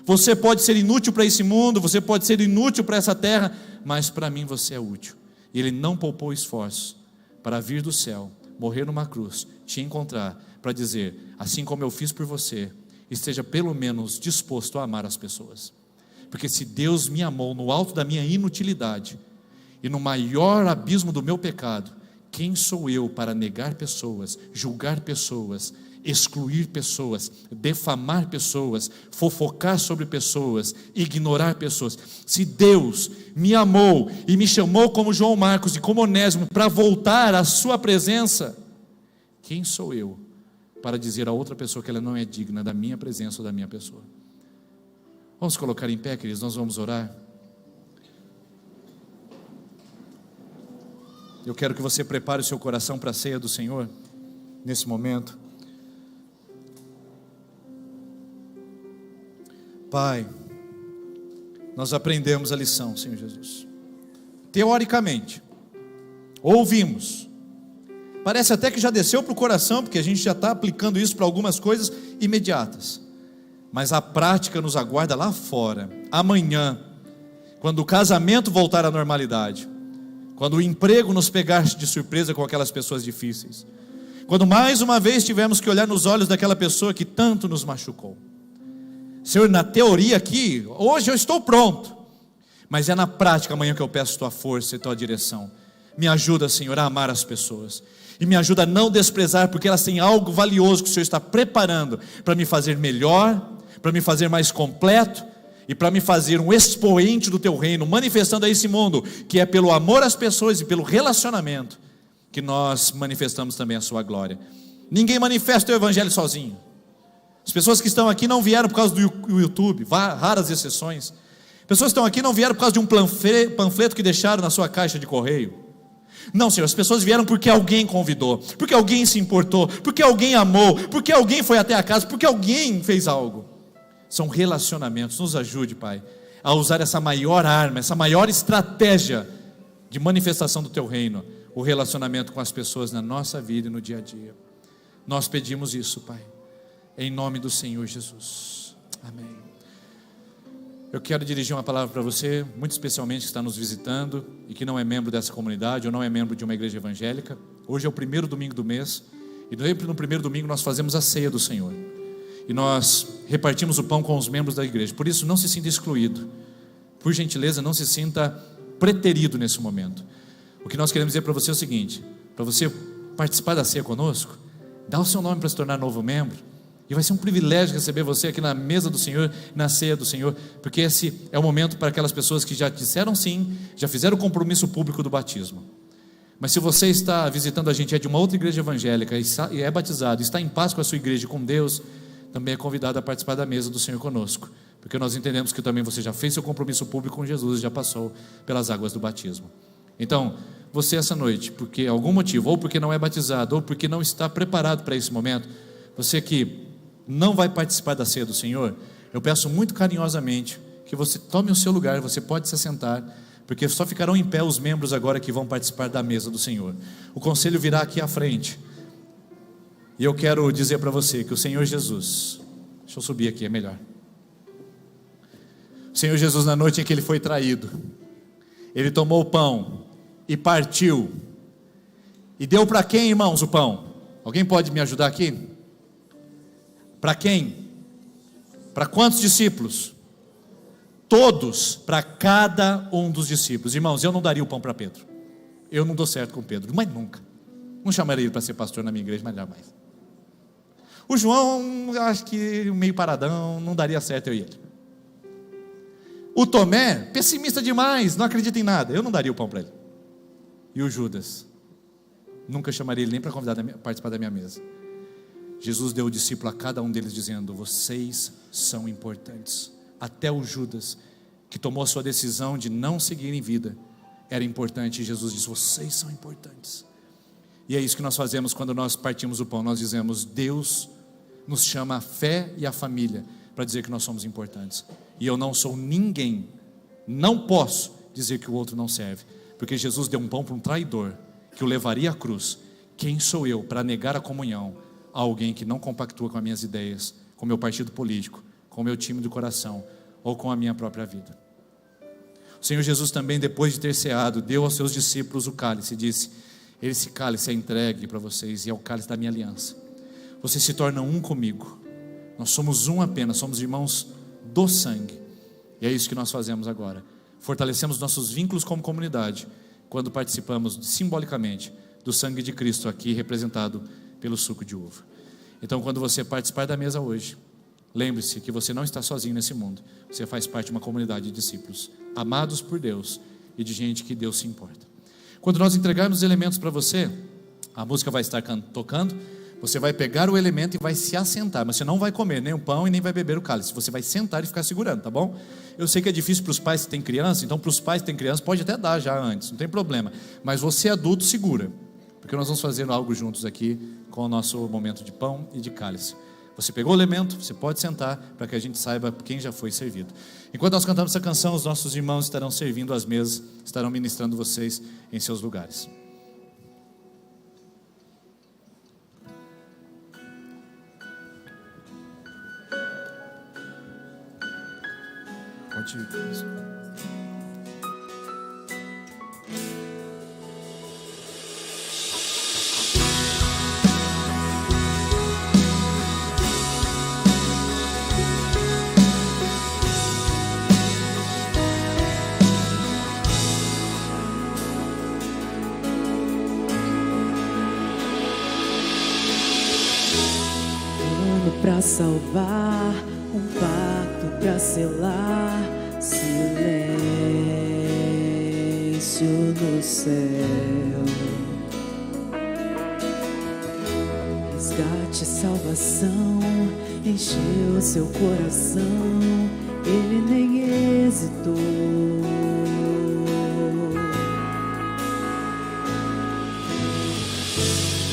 você pode ser inútil para esse mundo, você pode ser inútil para essa terra, mas para mim você é útil. E Ele não poupou esforços para vir do céu, morrer numa cruz, te encontrar, para dizer: assim como eu fiz por você, esteja pelo menos disposto a amar as pessoas. Porque se Deus me amou no alto da minha inutilidade e no maior abismo do meu pecado, quem sou eu para negar pessoas, julgar pessoas, excluir pessoas, defamar pessoas, fofocar sobre pessoas, ignorar pessoas? Se Deus me amou e me chamou como João Marcos e como Onésimo para voltar à sua presença, quem sou eu para dizer a outra pessoa que ela não é digna da minha presença ou da minha pessoa? Vamos colocar em pé, queridos, nós vamos orar. Eu quero que você prepare o seu coração para a ceia do Senhor, nesse momento. Pai, nós aprendemos a lição, Senhor Jesus. Teoricamente, ouvimos. Parece até que já desceu para o coração, porque a gente já está aplicando isso para algumas coisas imediatas. Mas a prática nos aguarda lá fora, amanhã, quando o casamento voltar à normalidade, quando o emprego nos pegar de surpresa com aquelas pessoas difíceis, quando mais uma vez tivermos que olhar nos olhos daquela pessoa que tanto nos machucou. Senhor, na teoria aqui, hoje eu estou pronto, mas é na prática amanhã que eu peço tua força e tua direção. Me ajuda, Senhor, a amar as pessoas, e me ajuda a não desprezar, porque elas têm algo valioso que o Senhor está preparando para me fazer melhor, para me fazer mais completo, e para me fazer um expoente do teu reino, manifestando a esse mundo, que é pelo amor às pessoas e pelo relacionamento, que nós manifestamos também a sua glória. Ninguém manifesta o evangelho sozinho. As pessoas que estão aqui não vieram por causa do YouTube, raras exceções. Pessoas que estão aqui não vieram por causa de um panfleto que deixaram na sua caixa de correio. Não, Senhor, as pessoas vieram porque alguém convidou, porque alguém se importou, porque alguém amou, porque alguém foi até a casa, porque alguém fez algo. São relacionamentos. Nos ajude, Pai, a usar essa maior arma, essa maior estratégia de manifestação do teu reino, o relacionamento com as pessoas na nossa vida e no dia a dia. Nós pedimos isso, Pai, em nome do Senhor Jesus. Amém. Eu quero dirigir uma palavra para você, muito especialmente que está nos visitando e que não é membro dessa comunidade ou não é membro de uma igreja evangélica. Hoje é o primeiro domingo do mês e sempre no primeiro domingo nós fazemos a ceia do Senhor. E nós repartimos o pão com os membros da igreja. Por isso, não se sinta excluído. Por gentileza, não se sinta preterido nesse momento. O que nós queremos dizer para você é o seguinte: para você participar da ceia conosco, dá o seu nome para se tornar novo membro. E vai ser um privilégio receber você aqui na mesa do Senhor, na ceia do Senhor, porque esse é o momento para aquelas pessoas que já disseram sim, já fizeram o compromisso público do batismo. Mas se você está visitando a gente, é de uma outra igreja evangélica e é batizado, está em paz com a sua igreja e com Deus, também é convidado a participar da mesa do Senhor conosco, porque nós entendemos que também você já fez seu compromisso público com Jesus e já passou pelas águas do batismo. Então, você essa noite, porque algum motivo, ou porque não é batizado, ou porque não está preparado para esse momento, você que não vai participar da ceia do Senhor, eu peço muito carinhosamente que você tome o seu lugar, você pode se assentar, porque só ficarão em pé os membros agora que vão participar da mesa do Senhor. O conselho virá aqui à frente. E eu quero dizer para você que o Senhor Jesus, deixa eu subir aqui, é melhor. O Senhor Jesus, na noite em que Ele foi traído, Ele tomou o pão e partiu. E deu para quem, irmãos, o pão? Alguém pode me ajudar aqui? Para quem? Para quantos discípulos? Todos, para cada um dos discípulos. Irmãos, eu não daria o pão para Pedro. Eu não dou certo com Pedro, mas nunca. Não chamaria ele para ser pastor na minha igreja, mas jamais. O João, eu acho que meio paradão, não daria certo eu e ele. O Tomé, pessimista demais, não acredita em nada, eu não daria o pão para ele. E o Judas, nunca chamaria ele nem para convidar participar da minha mesa. Jesus deu o discípulo a cada um deles dizendo: vocês são importantes. Até o Judas, que tomou a sua decisão de não seguir em vida, era importante, e Jesus disse: vocês são importantes. E é isso que nós fazemos quando nós partimos o pão. Nós dizemos: Deus nos chama a fé e a família para dizer que nós somos importantes. E eu não sou ninguém, não posso dizer que o outro não serve, porque Jesus deu um pão para um traidor que o levaria à cruz. Quem sou eu para negar a comunhão a alguém que não compactua com as minhas ideias, com o meu partido político, com o meu time do coração ou com a minha própria vida. O Senhor Jesus também, depois de ter ceado, deu aos seus discípulos o cálice e disse: esse cálice é entregue para vocês e é o cálice da minha aliança. Vocês se tornam um comigo. Nós somos um apenas, somos irmãos do sangue. E é isso que nós fazemos agora. Fortalecemos nossos vínculos como comunidade quando participamos simbolicamente do sangue de Cristo aqui representado pelo suco de uva. Então, quando você participar da mesa hoje, lembre-se que você não está sozinho nesse mundo. Você faz parte de uma comunidade de discípulos amados por Deus e de gente que Deus se importa. Quando nós entregarmos os elementos para você, a música vai estar tocando, você vai pegar o elemento e vai se assentar, mas você não vai comer nem o pão e nem vai beber o cálice, você vai sentar e ficar segurando, tá bom? Eu sei que é difícil para os pais que têm criança, então para os pais que têm criança pode até dar já antes, não tem problema, mas você adulto segura, porque nós vamos fazer algo juntos aqui com o nosso momento de pão e de cálice. Você pegou o elemento, você pode sentar para que a gente saiba quem já foi servido. Enquanto nós cantamos essa canção, os nossos irmãos estarão servindo as mesas, estarão ministrando vocês em seus lugares. Pode ir. Pra salvar, um pacto pra selar, silêncio no céu. Resgate, salvação, encheu seu coração, ele nem hesitou.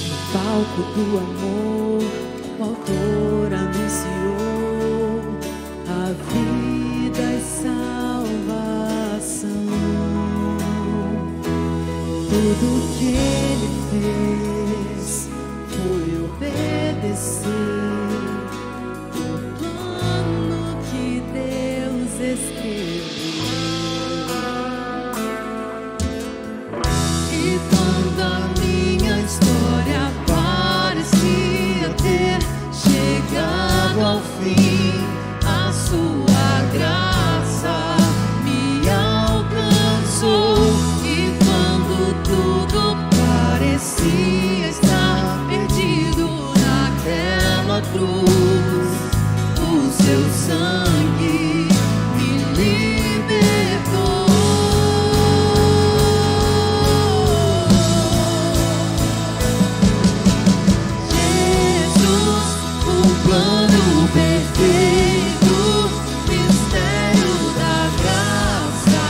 No palco do amor, o autor anunciou a vida e salvação. Tudo que ele fez foi obedecer o plano que Deus escreveu. E quando a minha história parecia ter chegado ao fim, a sua graça me alcançou. E quando tudo parecia estar perdido naquela cruz, o seu sangue me libertou. Jesus, o plano perfeito, mistério da graça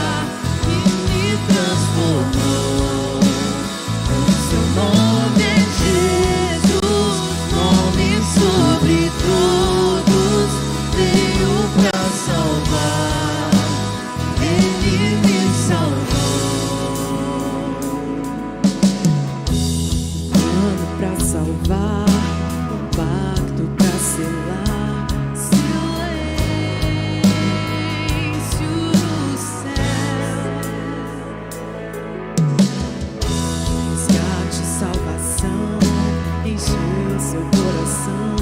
que me transformou. O seu nome é Jesus, nome sobre todos, veio pra salvar, ele me salvou. Plano pra salvar, um pacto pra selar, silêncio no céu. Resgate, salvação, encheu seu coração,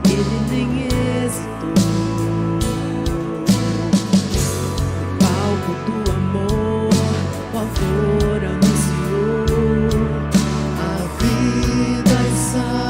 ele nem hesitou. No palco do amor, o autor anunciou a vida e salvação.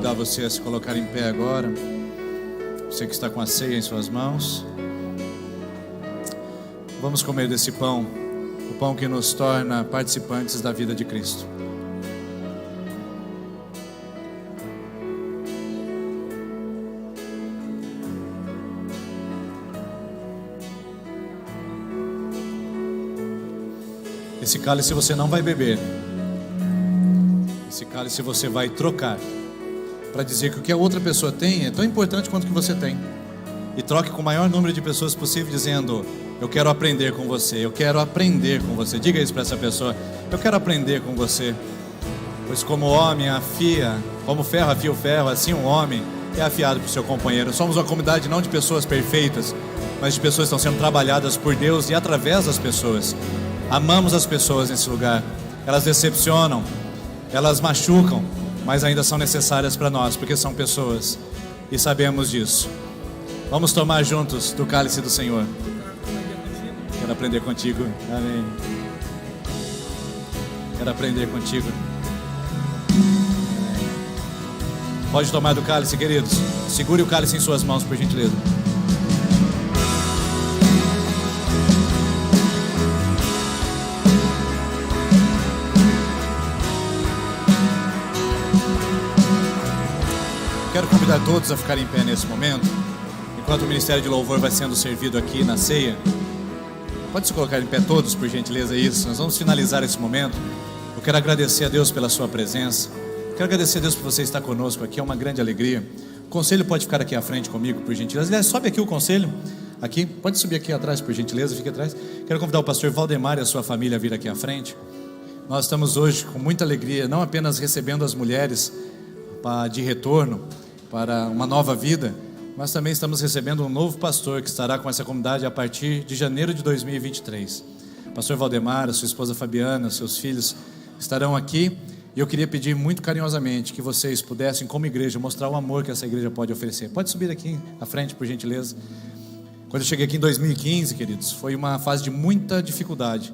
convidar você a se colocar em pé agora. Você que está com a ceia em suas mãos. Vamos comer desse pão, o pão que nos torna participantes da vida de Cristo. Esse cálice você não vai beber. Esse cálice você vai trocar, para dizer que o que a outra pessoa tem é tão importante quanto o que você tem. E troque com o maior número de pessoas possível, dizendo: eu quero aprender com você, eu quero aprender com você. Diga isso para essa pessoa: eu quero aprender com você. Pois como o homem afia, como o ferro afia o ferro, assim um homem é afiado por seu companheiro. Somos uma comunidade não de pessoas perfeitas, mas de pessoas que estão sendo trabalhadas por Deus e através das pessoas. Amamos as pessoas nesse lugar. Elas decepcionam, elas machucam, mas ainda são necessárias para nós, porque são pessoas e sabemos disso. Vamos tomar juntos do cálice do Senhor. Quero aprender contigo. Amém. Quero aprender contigo. Pode tomar do cálice, queridos. Segure o cálice em suas mãos, por gentileza. Quero convidar todos a ficarem em pé nesse momento, enquanto o Ministério de Louvor vai sendo servido aqui na ceia. Pode se colocar em pé todos, por gentileza, isso. Nós vamos finalizar esse momento. Eu quero agradecer a Deus pela sua presença. Quero agradecer a Deus por você estar conosco aqui, é uma grande alegria. O conselho pode ficar aqui à frente comigo, por gentileza. Aliás, sobe aqui o conselho, aqui. Pode subir aqui atrás, por gentileza, fique atrás. Quero convidar o pastor Valdemar e a sua família a vir aqui à frente. Nós estamos hoje com muita alegria, não apenas recebendo as mulheres de retorno para uma nova vida, mas também estamos recebendo um novo pastor que estará com essa comunidade a partir de janeiro de 2023. Pastor Valdemar, a sua esposa Fabiana, seus filhos estarão aqui, e eu queria pedir muito carinhosamente que vocês pudessem, como igreja, mostrar o amor que essa igreja pode oferecer. Pode subir aqui à frente, por gentileza. Quando eu cheguei aqui em 2015, queridos, foi uma fase de muita dificuldade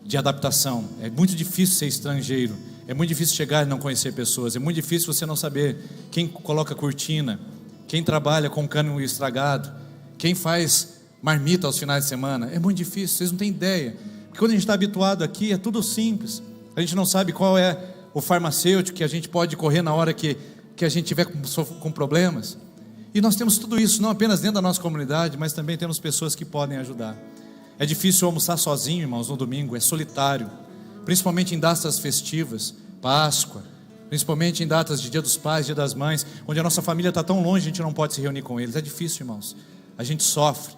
de adaptação. É muito difícil ser estrangeiro. É muito difícil chegar e não conhecer pessoas. É muito difícil você não saber quem coloca cortina, quem trabalha com cano estragado, quem faz marmita aos finais de semana. É muito difícil, vocês não têm ideia. Porque quando a gente está habituado aqui, é tudo simples. A gente não sabe qual é o farmacêutico que a gente pode correr na hora que a gente tiver com problemas. E nós temos tudo isso, não apenas dentro da nossa comunidade, mas também temos pessoas que podem ajudar. É difícil almoçar sozinho, irmãos, no domingo, é solitário. Principalmente em datas festivas, Páscoa, principalmente em datas de Dia dos Pais, Dia das Mães, onde a nossa família está tão longe, a gente não pode se reunir com eles. É difícil, irmãos. A gente sofre,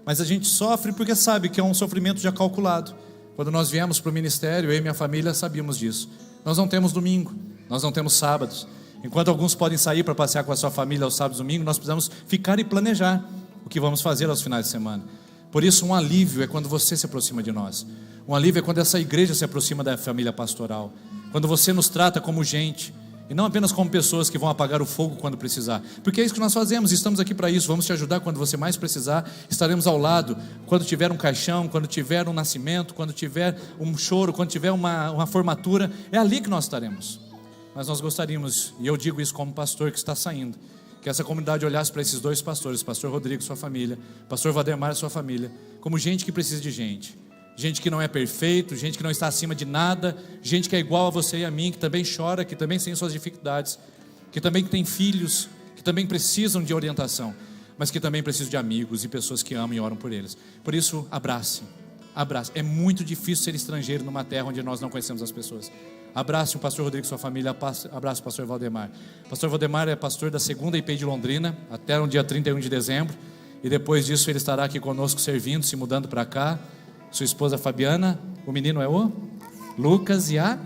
mas a gente sofre porque sabe que é um sofrimento já calculado. Quando nós viemos para o ministério, eu e minha família sabíamos disso. Nós não temos domingo, nós não temos sábados. Enquanto alguns podem sair para passear com a sua família aos sábados e domingos, nós precisamos ficar e planejar o que vamos fazer aos finais de semana. Por isso, um alívio é quando você se aproxima de nós. Um alívio é quando essa igreja se aproxima da família pastoral. Quando você nos trata como gente, e não apenas como pessoas que vão apagar o fogo quando precisar. Porque é isso que nós fazemos, estamos aqui para isso. Vamos te ajudar quando você mais precisar. Estaremos ao lado quando tiver um caixão, quando tiver um nascimento, quando tiver um choro, quando tiver uma formatura. É ali que nós estaremos. Mas nós gostaríamos, e eu digo isso como pastor que está saindo, que essa comunidade olhasse para esses dois pastores, pastor Rodrigo e sua família, pastor Valdemar e sua família, como gente que precisa de gente. Gente que não é perfeito, gente que não está acima de nada, gente que é igual a você e a mim, que também chora, que também tem suas dificuldades, que também tem filhos, que também precisam de orientação, mas que também precisam de amigos e pessoas que amam e oram por eles. Por isso, abrace. É muito difícil ser estrangeiro numa terra onde nós não conhecemos as pessoas. Abrace o pastor Rodrigo e sua família, abrace o pastor Valdemar. O pastor Valdemar é pastor da 2ª IP de Londrina, até o dia 31 de dezembro, e depois disso ele estará aqui conosco servindo, se mudando para cá. Sua esposa Fabiana, o menino é o Lucas e a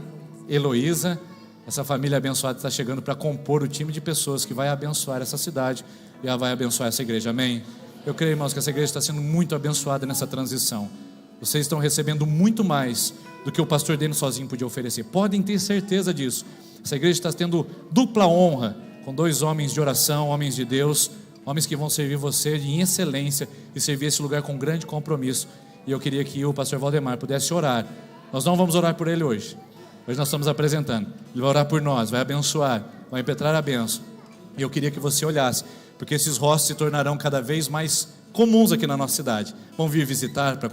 Heloísa. Essa família abençoada está chegando para compor o time de pessoas que vai abençoar essa cidade e ela vai abençoar essa igreja, amém? Eu creio, irmãos, que essa igreja está sendo muito abençoada nessa transição. Vocês estão recebendo muito mais do que o pastor Deno sozinho podia oferecer. Podem ter certeza disso. Essa igreja está tendo dupla honra, com 2 homens de oração, homens de Deus, homens que vão servir você em excelência e servir esse lugar com grande compromisso. E eu queria que o pastor Valdemar pudesse orar. Nós não vamos orar por ele hoje. Hoje nós estamos apresentando. Ele vai orar por nós, vai abençoar, vai impetrar a bênção. E eu queria que você olhasse, porque esses rostos se tornarão cada vez mais comuns aqui na nossa cidade. Vão vir visitar para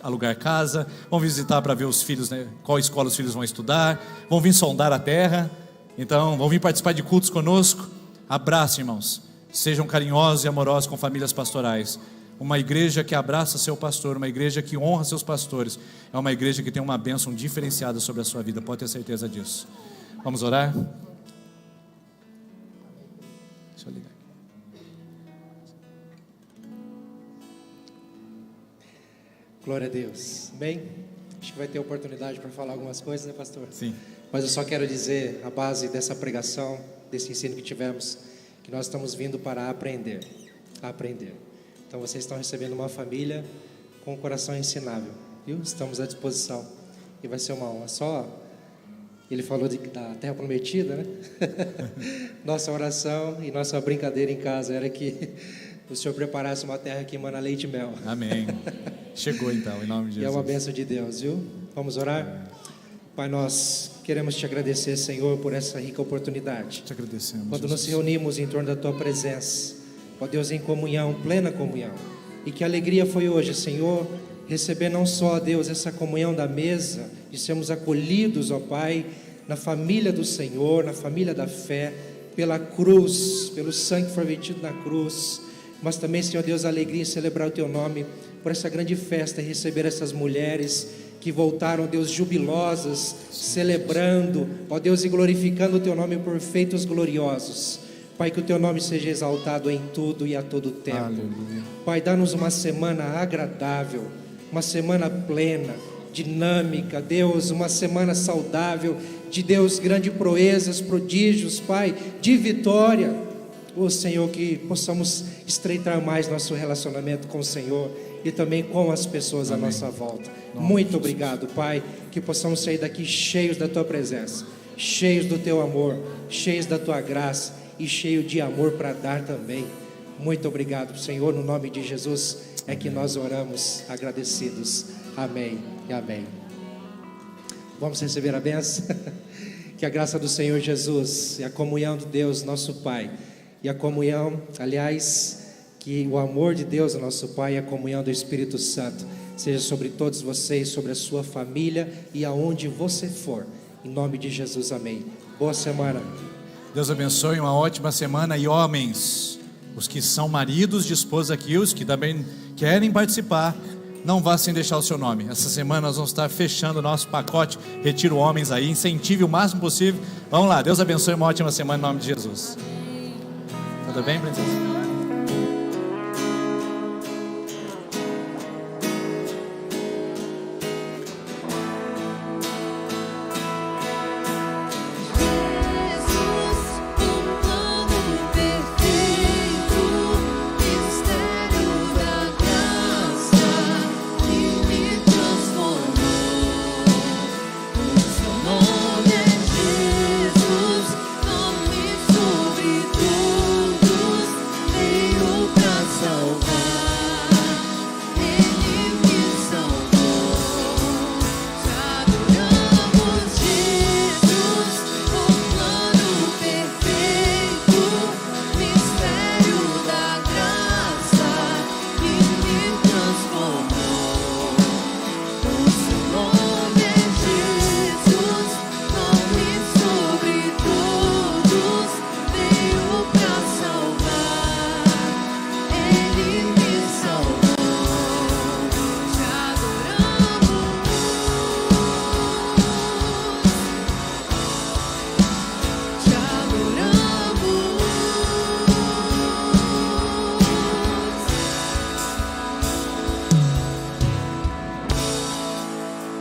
alugar casa, vão visitar para ver os filhos, né, qual escola os filhos vão estudar, vão vir sondar a terra, então vão vir participar de cultos conosco. Abraço, irmãos, sejam carinhosos e amorosos com famílias pastorais. Uma igreja que abraça seu pastor, uma igreja que honra seus pastores, é uma igreja que tem uma bênção diferenciada sobre a sua vida, pode ter certeza disso. Vamos orar? Deixa eu ligar aqui. Glória a Deus. Bem, acho que vai ter oportunidade para falar algumas coisas, né, pastor? Sim. Mas eu só quero dizer, a base dessa pregação, desse ensino que tivemos, que nós estamos vindo para aprender. Aprender. Então vocês estão recebendo uma família com um coração ensinável, viu? Estamos à disposição e vai ser uma honra. Só, ele falou da terra prometida, né? Nossa oração e nossa brincadeira em casa era que o Senhor preparasse uma terra que emana leite e mel. Amém. Chegou então, em nome de Jesus. E é uma bênção de Deus, viu? Vamos orar? Pai, nós queremos te agradecer, Senhor, por essa rica oportunidade. Te agradecemos, quando Jesus. nos reunimos em torno da tua presença, ó Deus, em comunhão, plena comunhão. E que alegria foi hoje, Senhor, receber não só, Deus, essa comunhão da mesa, de sermos acolhidos, ó Pai, na família do Senhor, na família da fé, pela cruz, pelo sangue que foi vertido na cruz, mas também, Senhor Deus, a alegria em celebrar o teu nome, por essa grande festa e receber essas mulheres que voltaram, Deus, jubilosas, celebrando, ó Deus, e glorificando o teu nome por feitos gloriosos. Pai, que o teu nome seja exaltado em tudo e a todo tempo. Aleluia. Pai, dá-nos uma semana agradável, uma semana plena, dinâmica, Deus, uma semana saudável, de Deus, grandes proezas, prodígios, Pai, de vitória. Ó Senhor, que possamos estreitar mais nosso relacionamento com o Senhor e também com as pessoas à nossa volta. Muito obrigado, Pai, que possamos sair daqui cheios da tua presença, cheios do teu amor, cheios da tua graça e cheio de amor para dar também. Muito obrigado, Senhor, no nome de Jesus é que nós oramos agradecidos. Amém e amém. Vamos receber a bênção? Que a graça do Senhor Jesus e a comunhão de Deus, nosso Pai, e a comunhão, aliás, que o amor de Deus, nosso Pai, e a comunhão do Espírito Santo seja sobre todos vocês, sobre a sua família e aonde você for. Em nome de Jesus, amém. Boa semana. Deus abençoe, uma ótima semana. E homens, os que são maridos de esposa aqui, os que também querem participar, não vá sem deixar o seu nome. Essa semana nós vamos estar fechando o nosso pacote Retiro Homens aí, incentive o máximo possível. Vamos lá, Deus abençoe, uma ótima semana em nome de Jesus. Tudo bem, princesa?